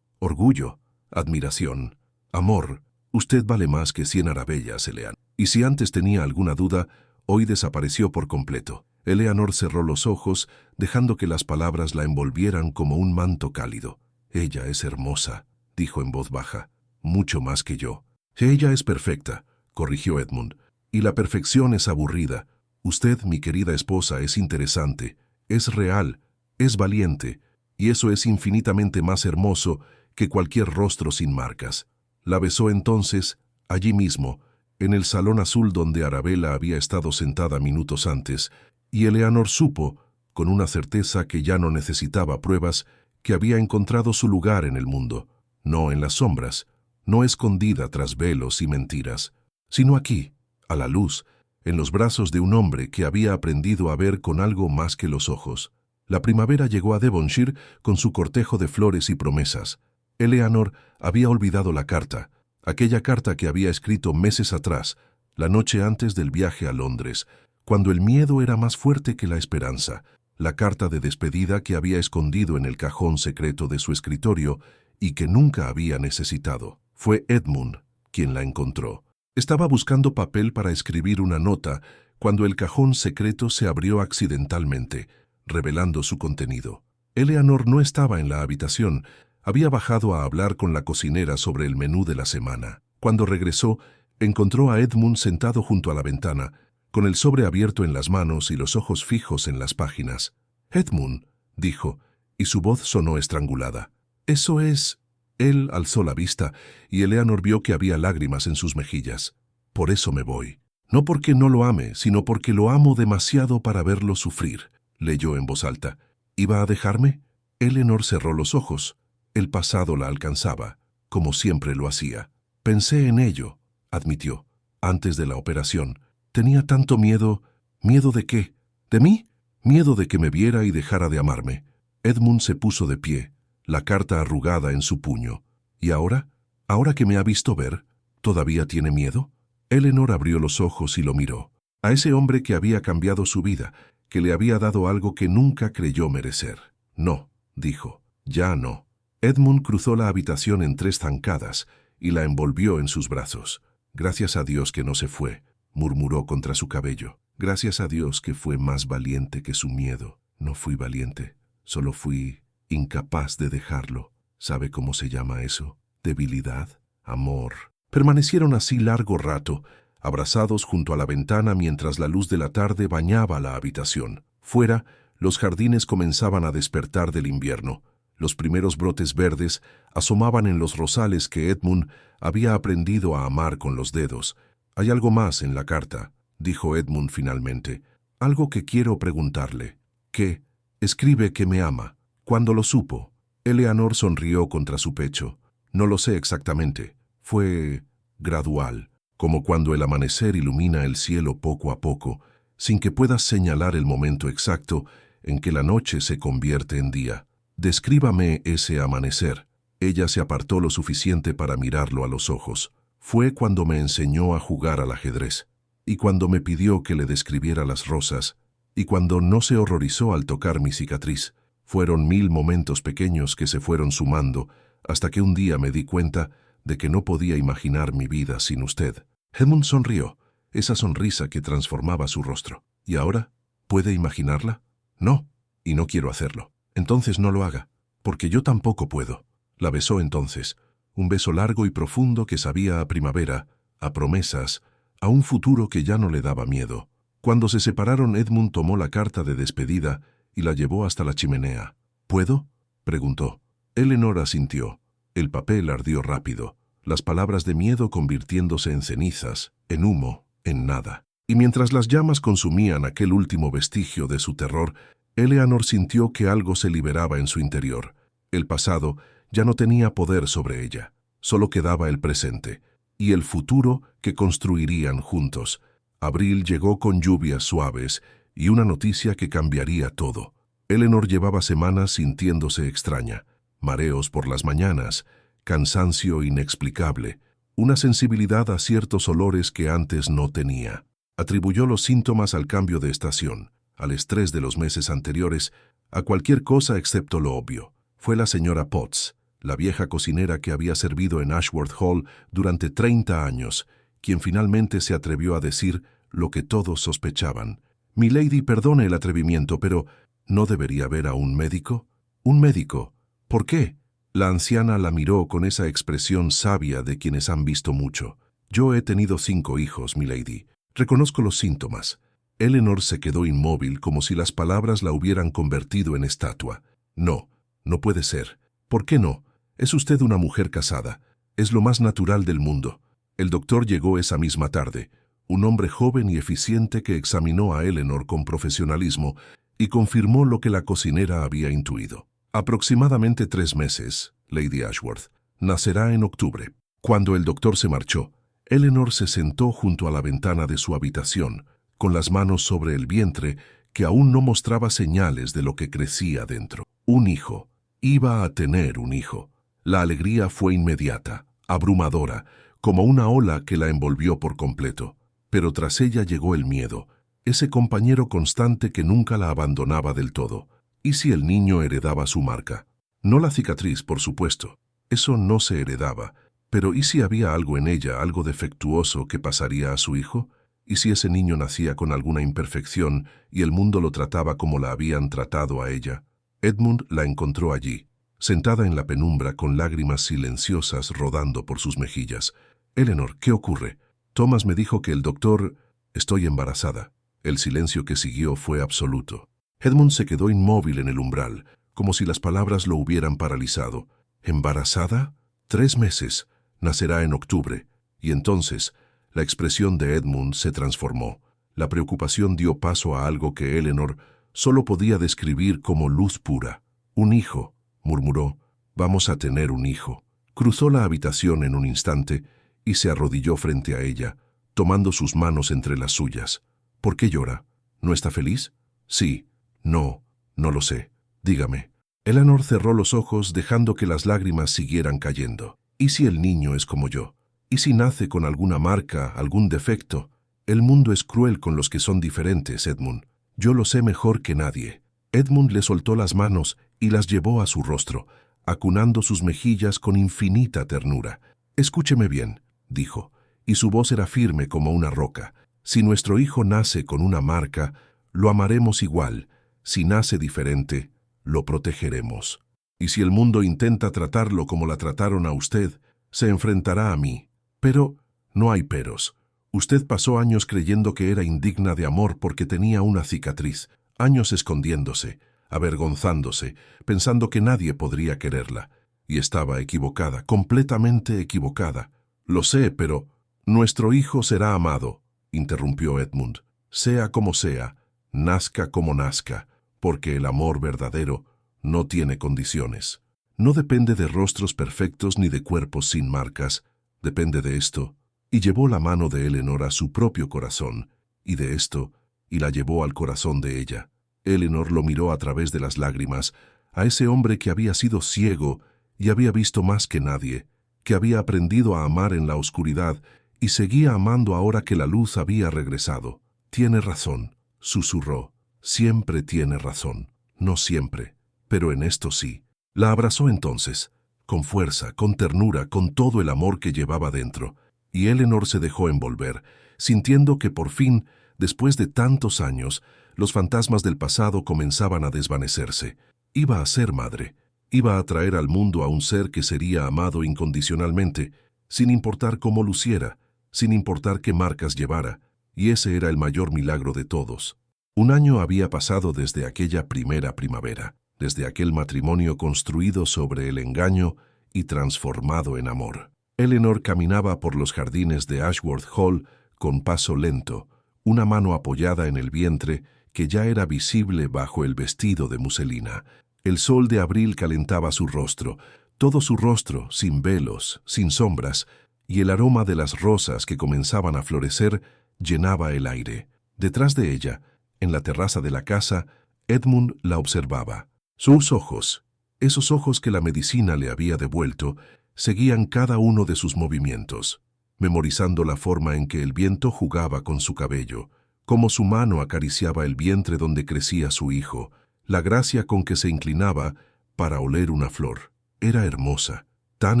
orgullo, admiración, amor. Usted vale más que 100 Arabellas, Eleanor. Y si antes tenía alguna duda, hoy desapareció por completo. Eleanor cerró los ojos, dejando que las palabras la envolvieran como un manto cálido. «Ella es hermosa», dijo en voz baja, «mucho más que yo». «Ella es perfecta», corrigió Edmund, «y la perfección es aburrida. Usted, mi querida esposa, es interesante, es real, es valiente, y eso es infinitamente más hermoso que cualquier rostro sin marcas». La besó entonces, allí mismo, en el salón azul donde Arabella había estado sentada minutos antes, y Eleanor supo, con una certeza que ya no necesitaba pruebas, que había encontrado su lugar en el mundo, no en las sombras, no escondida tras velos y mentiras, sino aquí, a la luz, en los brazos de un hombre que había aprendido a ver con algo más que los ojos. La primavera llegó a Devonshire con su cortejo de flores y promesas. Eleanor había olvidado la carta, aquella carta que había escrito meses atrás, la noche antes del viaje a Londres, cuando el miedo era más fuerte que la esperanza, la carta de despedida que había escondido en el cajón secreto de su escritorio y que nunca había necesitado. Fue Edmund quien la encontró. Estaba buscando papel para escribir una nota cuando el cajón secreto se abrió accidentalmente, revelando su contenido. Eleanor no estaba en la habitación, había bajado a hablar con la cocinera sobre el menú de la semana. Cuando regresó, encontró a Edmund sentado junto a la ventana, con el sobre abierto en las manos y los ojos fijos en las páginas. «Edmund», dijo, y su voz sonó estrangulada. «Eso es...». Él alzó la vista, y Eleanor vio que había lágrimas en sus mejillas. «Por eso me voy. No porque no lo ame, sino porque lo amo demasiado para verlo sufrir», leyó en voz alta. «¿Iba a dejarme?». Eleanor cerró los ojos. El pasado la alcanzaba, como siempre lo hacía. «Pensé en ello», admitió, «antes de la operación. Tenía tanto miedo». «¿Miedo de qué? ¿De mí?». Miedo de que me viera y dejara de amarme. Edmund se puso de pie, la carta arrugada en su puño. ¿Y ahora? ¿Ahora que me ha visto ver, todavía tiene miedo? Eleanor abrió los ojos y lo miró. A ese hombre que había cambiado su vida, que le había dado algo que nunca creyó merecer. No, dijo, ya no. Edmund cruzó la habitación en 3 zancadas y la envolvió en sus brazos. Gracias a Dios que no se fue, murmuró contra su cabello. Gracias a Dios que fue más valiente que su miedo. No fui valiente, solo fui incapaz de dejarlo. ¿Sabe cómo se llama eso? Debilidad, amor. Permanecieron así largo rato, abrazados junto a la ventana mientras la luz de la tarde bañaba la habitación. Fuera, los jardines comenzaban a despertar del invierno. Los primeros brotes verdes asomaban en los rosales que Edmund había aprendido a amar con los dedos. «Hay algo más en la carta», dijo Edmund finalmente. «Algo que quiero preguntarle. ¿Qué? Escribe que me ama. ¿Cuándo lo supo?» Eleanor sonrió contra su pecho. «No lo sé exactamente. Fue gradual, como cuando el amanecer ilumina el cielo poco a poco, sin que puedas señalar el momento exacto en que la noche se convierte en día. Descríbame ese amanecer». Ella se apartó lo suficiente para mirarlo a los ojos. «Fue cuando me enseñó a jugar al ajedrez, y cuando me pidió que le describiera las rosas, y cuando no se horrorizó al tocar mi cicatriz. Fueron 1000 momentos pequeños que se fueron sumando, hasta que un día me di cuenta de que no podía imaginar mi vida sin usted». Edmund sonrió, esa sonrisa que transformaba su rostro. «¿Y ahora? ¿Puede imaginarla?» «No, y no quiero hacerlo». «Entonces no lo haga, porque yo tampoco puedo». La besó entonces, un beso largo y profundo que sabía a primavera, a promesas, a un futuro que ya no le daba miedo. Cuando se separaron, Edmund tomó la carta de despedida y la llevó hasta la chimenea. «¿Puedo?», preguntó. Eleanor asintió. El papel ardió rápido, las palabras de miedo convirtiéndose en cenizas, en humo, en nada. Y mientras las llamas consumían aquel último vestigio de su terror, Eleanor sintió que algo se liberaba en su interior. El pasado ya no tenía poder sobre ella, solo quedaba el presente y el futuro que construirían juntos. Abril llegó con lluvias suaves y una noticia que cambiaría todo. Eleanor llevaba semanas sintiéndose extraña, mareos por las mañanas, cansancio inexplicable, una sensibilidad a ciertos olores que antes no tenía. Atribuyó los síntomas al cambio de estación, al estrés de los meses anteriores, a cualquier cosa excepto lo obvio. Fue la señora Potts, la vieja cocinera que había servido en Ashworth Hall durante 30 años, quien finalmente se atrevió a decir lo que todos sospechaban. «Milady, perdone el atrevimiento, pero ¿no debería ver a un médico?» «¿Un médico? ¿Por qué?» La anciana la miró con esa expresión sabia de quienes han visto mucho. «Yo he tenido 5 hijos, milady. Reconozco los síntomas». Eleanor se quedó inmóvil como si las palabras la hubieran convertido en estatua. «No, no puede ser. ¿Por qué no? Es usted una mujer casada. Es lo más natural del mundo». El doctor llegó esa misma tarde, un hombre joven y eficiente que examinó a Eleanor con profesionalismo y confirmó lo que la cocinera había intuido. «Aproximadamente 3 meses, Lady Ashworth. Nacerá en octubre». Cuando el doctor se marchó, Eleanor se sentó junto a la ventana de su habitación, con las manos sobre el vientre que aún no mostraba señales de lo que crecía dentro. Un hijo. Iba a tener un hijo. La alegría fue inmediata, abrumadora, como una ola que la envolvió por completo. Pero tras ella llegó el miedo, ese compañero constante que nunca la abandonaba del todo. ¿Y si el niño heredaba su marca? No la cicatriz, por supuesto. Eso no se heredaba. Pero ¿y si había algo en ella, algo defectuoso que pasaría a su hijo? ¿Y si ese niño nacía con alguna imperfección y el mundo lo trataba como la habían tratado a ella? Edmund la encontró allí, sentada en la penumbra con lágrimas silenciosas rodando por sus mejillas. «Eleanor, ¿qué ocurre?» «Thomas me dijo que el doctor...» «Estoy embarazada». El silencio que siguió fue absoluto. Edmund se quedó inmóvil en el umbral, como si las palabras lo hubieran paralizado. «¿Embarazada? 3 meses. Nacerá en octubre». Y entonces, la expresión de Edmund se transformó. La preocupación dio paso a algo que Eleanor solo podía describir como luz pura. «Un hijo», murmuró. «Vamos a tener un hijo». Cruzó la habitación en un instante y se arrodilló frente a ella, tomando sus manos entre las suyas. «¿Por qué llora? ¿No está feliz?» «Sí, No, no lo sé. Dígame. Eleanor cerró los ojos dejando que las lágrimas siguieran cayendo. ¿Y si el niño es como yo? ¿Y si nace con alguna marca, algún defecto? El mundo es cruel con los que son diferentes, Edmund. Yo lo sé mejor que nadie. Edmund le soltó las manos y las llevó a su rostro, acunando sus mejillas con infinita ternura. Escúcheme bien, dijo, y su voz era firme como una roca. Si nuestro hijo nace con una marca, lo amaremos igual. Si nace diferente, lo protegeremos. Y si el mundo intenta tratarlo como la trataron a usted, se enfrentará a mí. Pero no hay peros. Usted pasó años creyendo que era indigna de amor porque tenía una cicatriz, años escondiéndose, avergonzándose, pensando que nadie podría quererla. Y estaba equivocada, completamente equivocada. Lo sé, pero nuestro hijo será amado, interrumpió Edmund, sea como sea, nazca como nazca, porque el amor verdadero no tiene condiciones. No depende de rostros perfectos ni de cuerpos sin marcas, depende de esto. Y llevó la mano de Eleanor a su propio corazón, y de esto, y la llevó al corazón de ella. Eleanor lo miró a través de las lágrimas, a ese hombre que había sido ciego y había visto más que nadie, que había aprendido a amar en la oscuridad y seguía amando ahora que la luz había regresado. Tiene razón, susurró. Siempre tiene razón. No siempre, pero en esto sí. La abrazó entonces, con fuerza, con ternura, con todo el amor que llevaba dentro, y Eleanor se dejó envolver, sintiendo que por fin, después de tantos años, los fantasmas del pasado comenzaban a desvanecerse. Iba a ser madre, iba a traer al mundo a un ser que sería amado incondicionalmente, sin importar cómo luciera, sin importar qué marcas llevara, y ese era el mayor milagro de todos. Un año había pasado desde aquella primera primavera, desde aquel matrimonio construido sobre el engaño y transformado en amor. Eleanor caminaba por los jardines de Ashworth Hall con paso lento, una mano apoyada en el vientre que ya era visible bajo el vestido de muselina. El sol de abril calentaba su rostro, todo su rostro, sin velos, sin sombras, y el aroma de las rosas que comenzaban a florecer llenaba el aire. Detrás de ella, en la terraza de la casa, Edmund la observaba. Sus ojos, esos ojos que la medicina le había devuelto, seguían cada uno de sus movimientos, memorizando la forma en que el viento jugaba con su cabello, cómo su mano acariciaba el vientre donde crecía su hijo, la gracia con que se inclinaba para oler una flor. Era hermosa, tan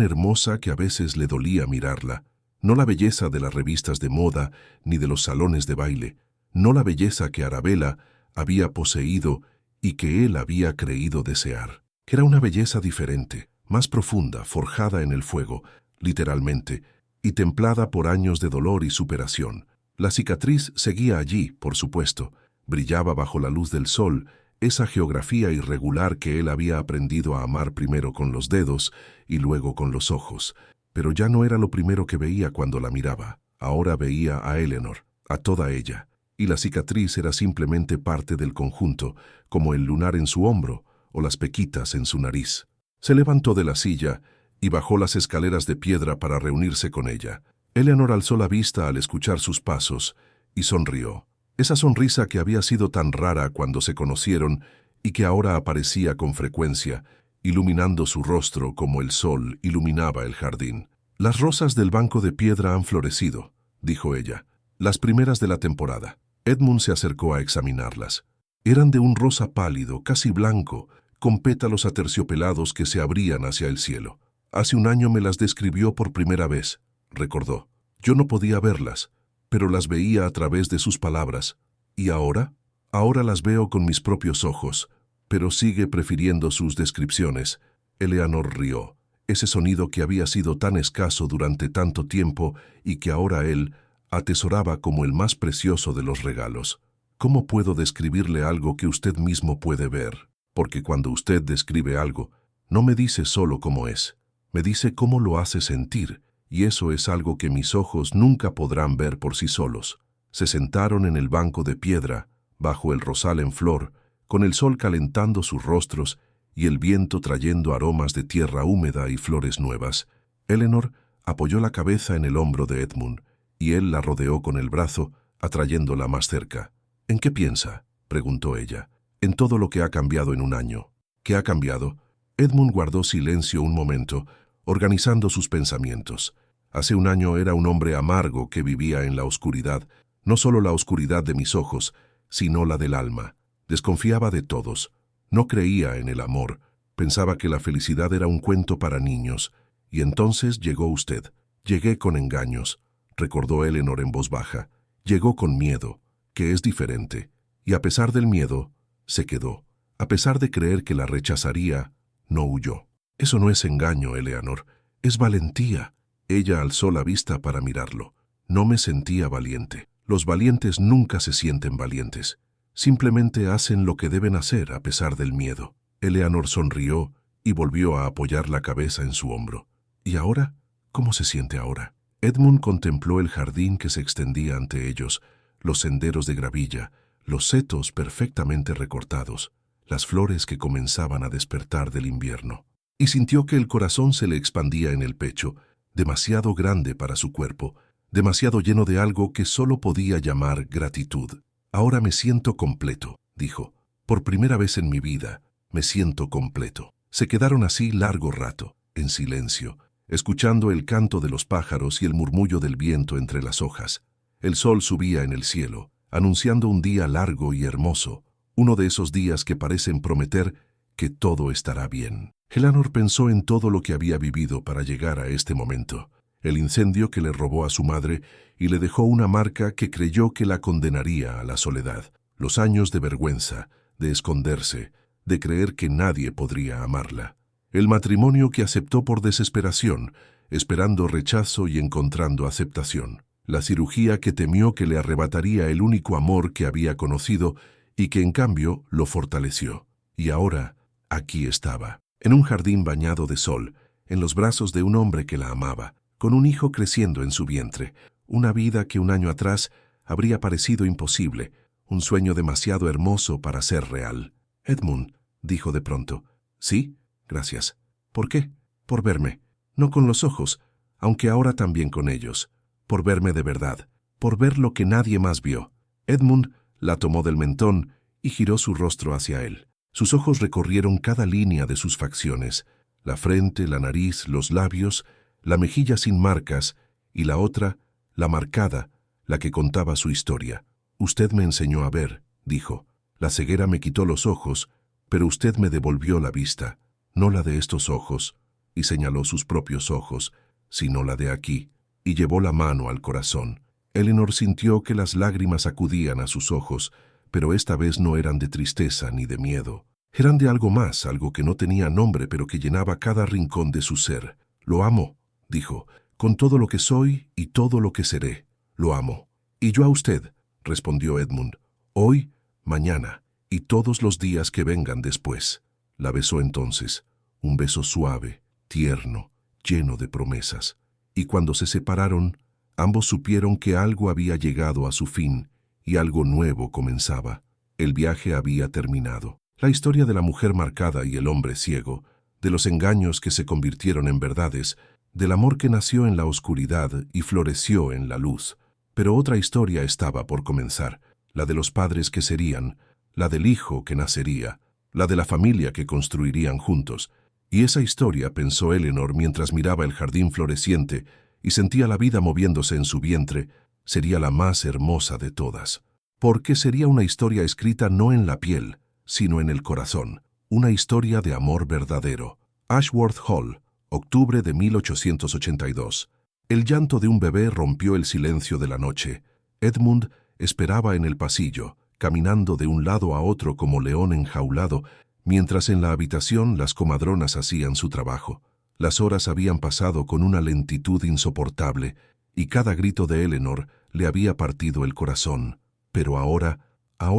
hermosa que a veces le dolía mirarla. No la belleza de las revistas de moda ni de los salones de baile, no la belleza que Arabella había poseído y que él había creído desear. Era una belleza diferente, más profunda, forjada en el fuego, literalmente, y templada por años de dolor y superación. La cicatriz seguía allí, por supuesto, brillaba bajo la luz del sol, esa geografía irregular que él había aprendido a amar primero con los dedos y luego con los ojos. Pero ya no era lo primero que veía cuando la miraba. Ahora veía a Eleanor, a toda ella, y la cicatriz era simplemente parte del conjunto, como el lunar en su hombro o las pequitas en su nariz. Se levantó de la silla y bajó las escaleras de piedra para reunirse con ella. Eleanor alzó la vista al escuchar sus pasos y sonrió. Esa sonrisa que había sido tan rara cuando se conocieron y que ahora aparecía con frecuencia, iluminando su rostro como el sol iluminaba el jardín. «Las rosas del banco de piedra han florecido», dijo ella, «las primeras de la temporada». Edmund se acercó a examinarlas. Eran de un rosa pálido, casi blanco, con pétalos aterciopelados que se abrían hacia el cielo. «Hace un año me las describió por primera vez», recordó. «Yo no podía verlas, pero las veía a través de sus palabras. ¿Y ahora? Ahora las veo con mis propios ojos, pero sigue prefiriendo sus descripciones». Eleanor rió. Ese sonido que había sido tan escaso durante tanto tiempo y que ahora él atesoraba como el más precioso de los regalos. «¿Cómo puedo describirle algo que usted mismo puede ver? Porque cuando usted describe algo, no me dice solo cómo es, me dice cómo lo hace sentir, y eso es algo que mis ojos nunca podrán ver por sí solos». Se sentaron en el banco de piedra, bajo el rosal en flor, con el sol calentando sus rostros y el viento trayendo aromas de tierra húmeda y flores nuevas. Eleanor apoyó la cabeza en el hombro de Edmund, y él la rodeó con el brazo, atrayéndola más cerca. «¿En qué piensa?», preguntó ella. en todo lo que ha cambiado en un año. ¿Qué ha cambiado? Edmund guardó silencio un momento, organizando sus pensamientos. Hace un año era un hombre amargo que vivía en la oscuridad, no solo la oscuridad de mis ojos, sino la del alma. Desconfiaba de todos. No creía en el amor. Pensaba que la felicidad era un cuento para niños. Y entonces llegó usted. Llegué con engaños, recordó Eleanor en voz baja. Llegó con miedo, que es diferente. Y a pesar del miedo, se quedó. A pesar de creer que la rechazaría, no huyó. Eso no es engaño, Eleanor. Es valentía. Ella alzó la vista para mirarlo. No me sentía valiente. Los valientes nunca se sienten valientes. Simplemente hacen lo que deben hacer a pesar del miedo. Eleanor sonrió y volvió a apoyar la cabeza en su hombro. ¿Y ahora? ¿Cómo se siente ahora? Edmund contempló el jardín que se extendía ante ellos, los senderos de gravilla, los setos perfectamente recortados, las flores que comenzaban a despertar del invierno. Y sintió que el corazón se le expandía en el pecho, demasiado grande para su cuerpo, demasiado lleno de algo que solo podía llamar gratitud. Ahora me siento completo, dijo. Por primera vez en mi vida, me siento completo. Se quedaron así largo rato, en silencio, escuchando el canto de los pájaros y el murmullo del viento entre las hojas. El sol subía en el cielo, anunciando un día largo y hermoso, uno de esos días que parecen prometer que todo estará bien. Eleanor pensó en todo lo que había vivido para llegar a este momento. El incendio que le robó a su madre y le dejó una marca que creyó que la condenaría a la soledad. Los años de vergüenza, de esconderse, de creer que nadie podría amarla. El matrimonio que aceptó por desesperación, esperando rechazo y encontrando aceptación. La cirugía que temió que le arrebataría el único amor que había conocido y que en cambio lo fortaleció. Y ahora, aquí estaba, en un jardín bañado de sol, en los brazos de un hombre que la amaba, con un hijo creciendo en su vientre, una vida que un año atrás habría parecido imposible, un sueño demasiado hermoso para ser real. Edmund, dijo de pronto. Sí, gracias. ¿Por qué? Por verme. No con los ojos, aunque ahora también con ellos. Por verme de verdad. Por ver lo que nadie más vio. Edmund la tomó del mentón y giró su rostro hacia él. Sus ojos recorrieron cada línea de sus facciones, la frente, la nariz, los labios, la mejilla sin marcas y la otra, la marcada, la que contaba su historia. Usted me enseñó a ver, dijo. La ceguera me quitó los ojos, pero usted me devolvió la vista, no la de estos ojos, y señaló sus propios ojos, sino la de aquí, y llevó la mano al corazón. Eleanor sintió que las lágrimas acudían a sus ojos, pero esta vez no eran de tristeza ni de miedo. Eran de algo más, algo que no tenía nombre, pero que llenaba cada rincón de su ser. Lo amo, dijo, con todo lo que soy y todo lo que seré. Lo amo. Y yo a usted, respondió Edmund. Hoy, mañana y todos los días que vengan después. La besó entonces, un beso suave, tierno, lleno de promesas. Y cuando se separaron, ambos supieron que algo había llegado a su fin y algo nuevo comenzaba. El viaje había terminado. La historia de la mujer marcada y el hombre ciego, de los engaños que se convirtieron en verdades, del amor que nació en la oscuridad y floreció en la luz. Pero otra historia estaba por comenzar, la de los padres que serían, la del hijo que nacería, la de la familia que construirían juntos. Y esa historia, pensó Eleanor mientras miraba el jardín floreciente y sentía la vida moviéndose en su vientre, sería la más hermosa de todas. Porque sería una historia escrita no en la piel, sino en el corazón, una historia de amor verdadero. Ashworth Hall, octubre de 1882. El llanto de un bebé rompió el silencio de la noche. Edmund esperaba en el pasillo, caminando de un lado a otro como león enjaulado, mientras en la habitación las comadronas hacían su trabajo. Las horas habían pasado con una lentitud insoportable, y cada grito de Eleanor le había partido el corazón. Pero ahora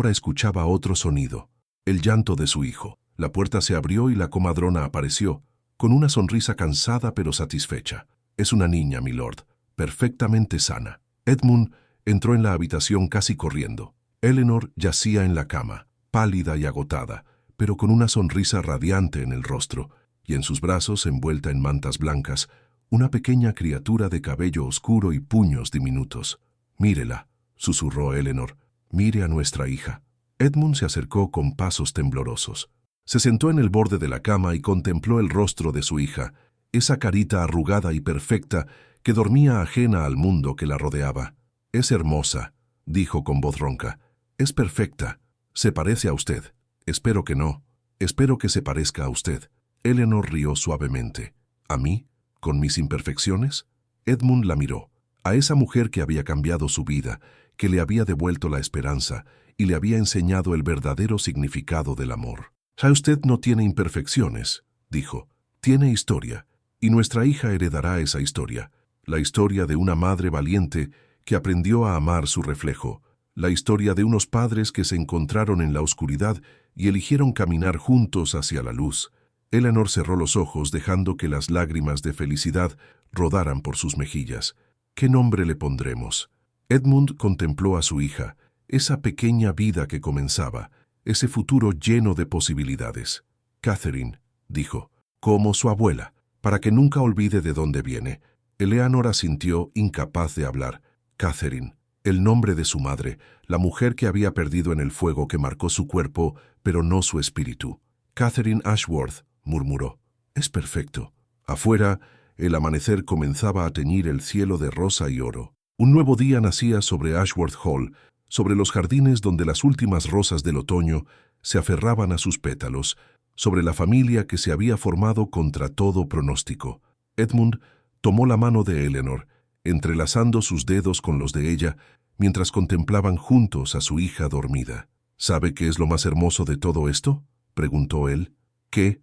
escuchaba otro sonido, el llanto de su hijo. La puerta se abrió y la comadrona apareció, con una sonrisa cansada pero satisfecha. Es una niña, milord, perfectamente sana. Edmund entró en la habitación casi corriendo. Eleanor yacía en la cama, pálida y agotada, pero con una sonrisa radiante en el rostro, y en sus brazos, envuelta en mantas blancas, una pequeña criatura de cabello oscuro y puños diminutos. «Mírela», susurró Eleanor. «Mire a nuestra hija». Edmund se acercó con pasos temblorosos. Se sentó en el borde de la cama y contempló el rostro de su hija, esa carita arrugada y perfecta que dormía ajena al mundo que la rodeaba. «Es hermosa», dijo con voz ronca. «Es perfecta. Se parece a usted. Espero que no. Espero que se parezca a usted». Eleanor rió suavemente. «¿A mí? ¿Con mis imperfecciones?» Edmund la miró. A esa mujer que había cambiado su vida, que le había devuelto la esperanza y le había enseñado el verdadero significado del amor. «Usted no tiene imperfecciones», dijo. «Tiene historia, y nuestra hija heredará esa historia. La historia de una madre valiente que aprendió a amar su reflejo. La historia de unos padres que se encontraron en la oscuridad y eligieron caminar juntos hacia la luz». Eleanor cerró los ojos dejando que las lágrimas de felicidad rodaran por sus mejillas. «¿Qué nombre le pondremos?» Edmund contempló a su hija, esa pequeña vida que comenzaba, ese futuro lleno de posibilidades. «Catherine», dijo, «como su abuela, para que nunca olvide de dónde viene». Eleanor asintió, incapaz de hablar. Catherine, el nombre de su madre, la mujer que había perdido en el fuego que marcó su cuerpo, pero no su espíritu. «Catherine Ashworth», murmuró. «Es perfecto». Afuera, el amanecer comenzaba a teñir el cielo de rosa y oro. Un nuevo día nacía sobre Ashworth Hall, sobre los jardines donde las últimas rosas del otoño se aferraban a sus pétalos, sobre la familia que se había formado contra todo pronóstico. Edmund tomó la mano de Eleanor, entrelazando sus dedos con los de ella, mientras contemplaban juntos a su hija dormida. «¿Sabe qué es lo más hermoso de todo esto?», preguntó él. «Que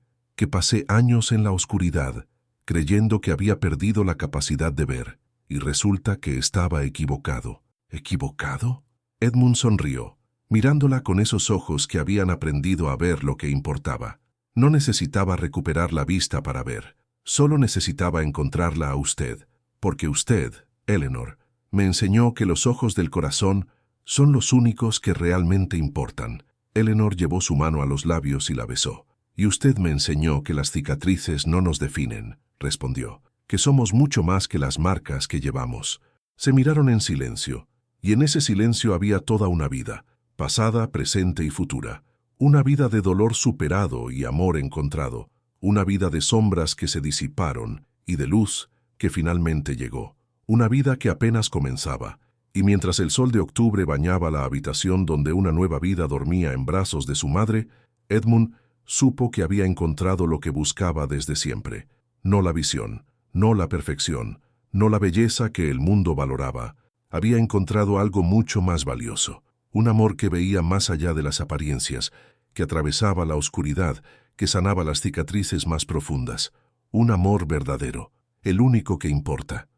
pasé años en la oscuridad, creyendo que había perdido la capacidad de ver, y resulta que estaba equivocado». «¿Equivocado?». Edmund sonrió, mirándola con esos ojos que habían aprendido a ver lo que importaba. No necesitaba recuperar la vista para ver, solo necesitaba encontrarla a usted, porque usted, Eleanor, me enseñó que los ojos del corazón son los únicos que realmente importan. Eleanor llevó su mano a los labios y la besó. «Y usted me enseñó que las cicatrices no nos definen», respondió, «que somos mucho más que las marcas que llevamos». Se miraron en silencio, y en ese silencio había toda una vida, pasada, presente y futura. Una vida de dolor superado y amor encontrado. Una vida de sombras que se disiparon y de luz que finalmente llegó. Una vida que apenas comenzaba. Y mientras el sol de octubre bañaba la habitación donde una nueva vida dormía en brazos de su madre, Edmund supo que había encontrado lo que buscaba desde siempre. No la visión, no la perfección, no la belleza que el mundo valoraba. Había encontrado algo mucho más valioso. Un amor que veía más allá de las apariencias, que atravesaba la oscuridad, que sanaba las cicatrices más profundas. Un amor verdadero, el único que importa.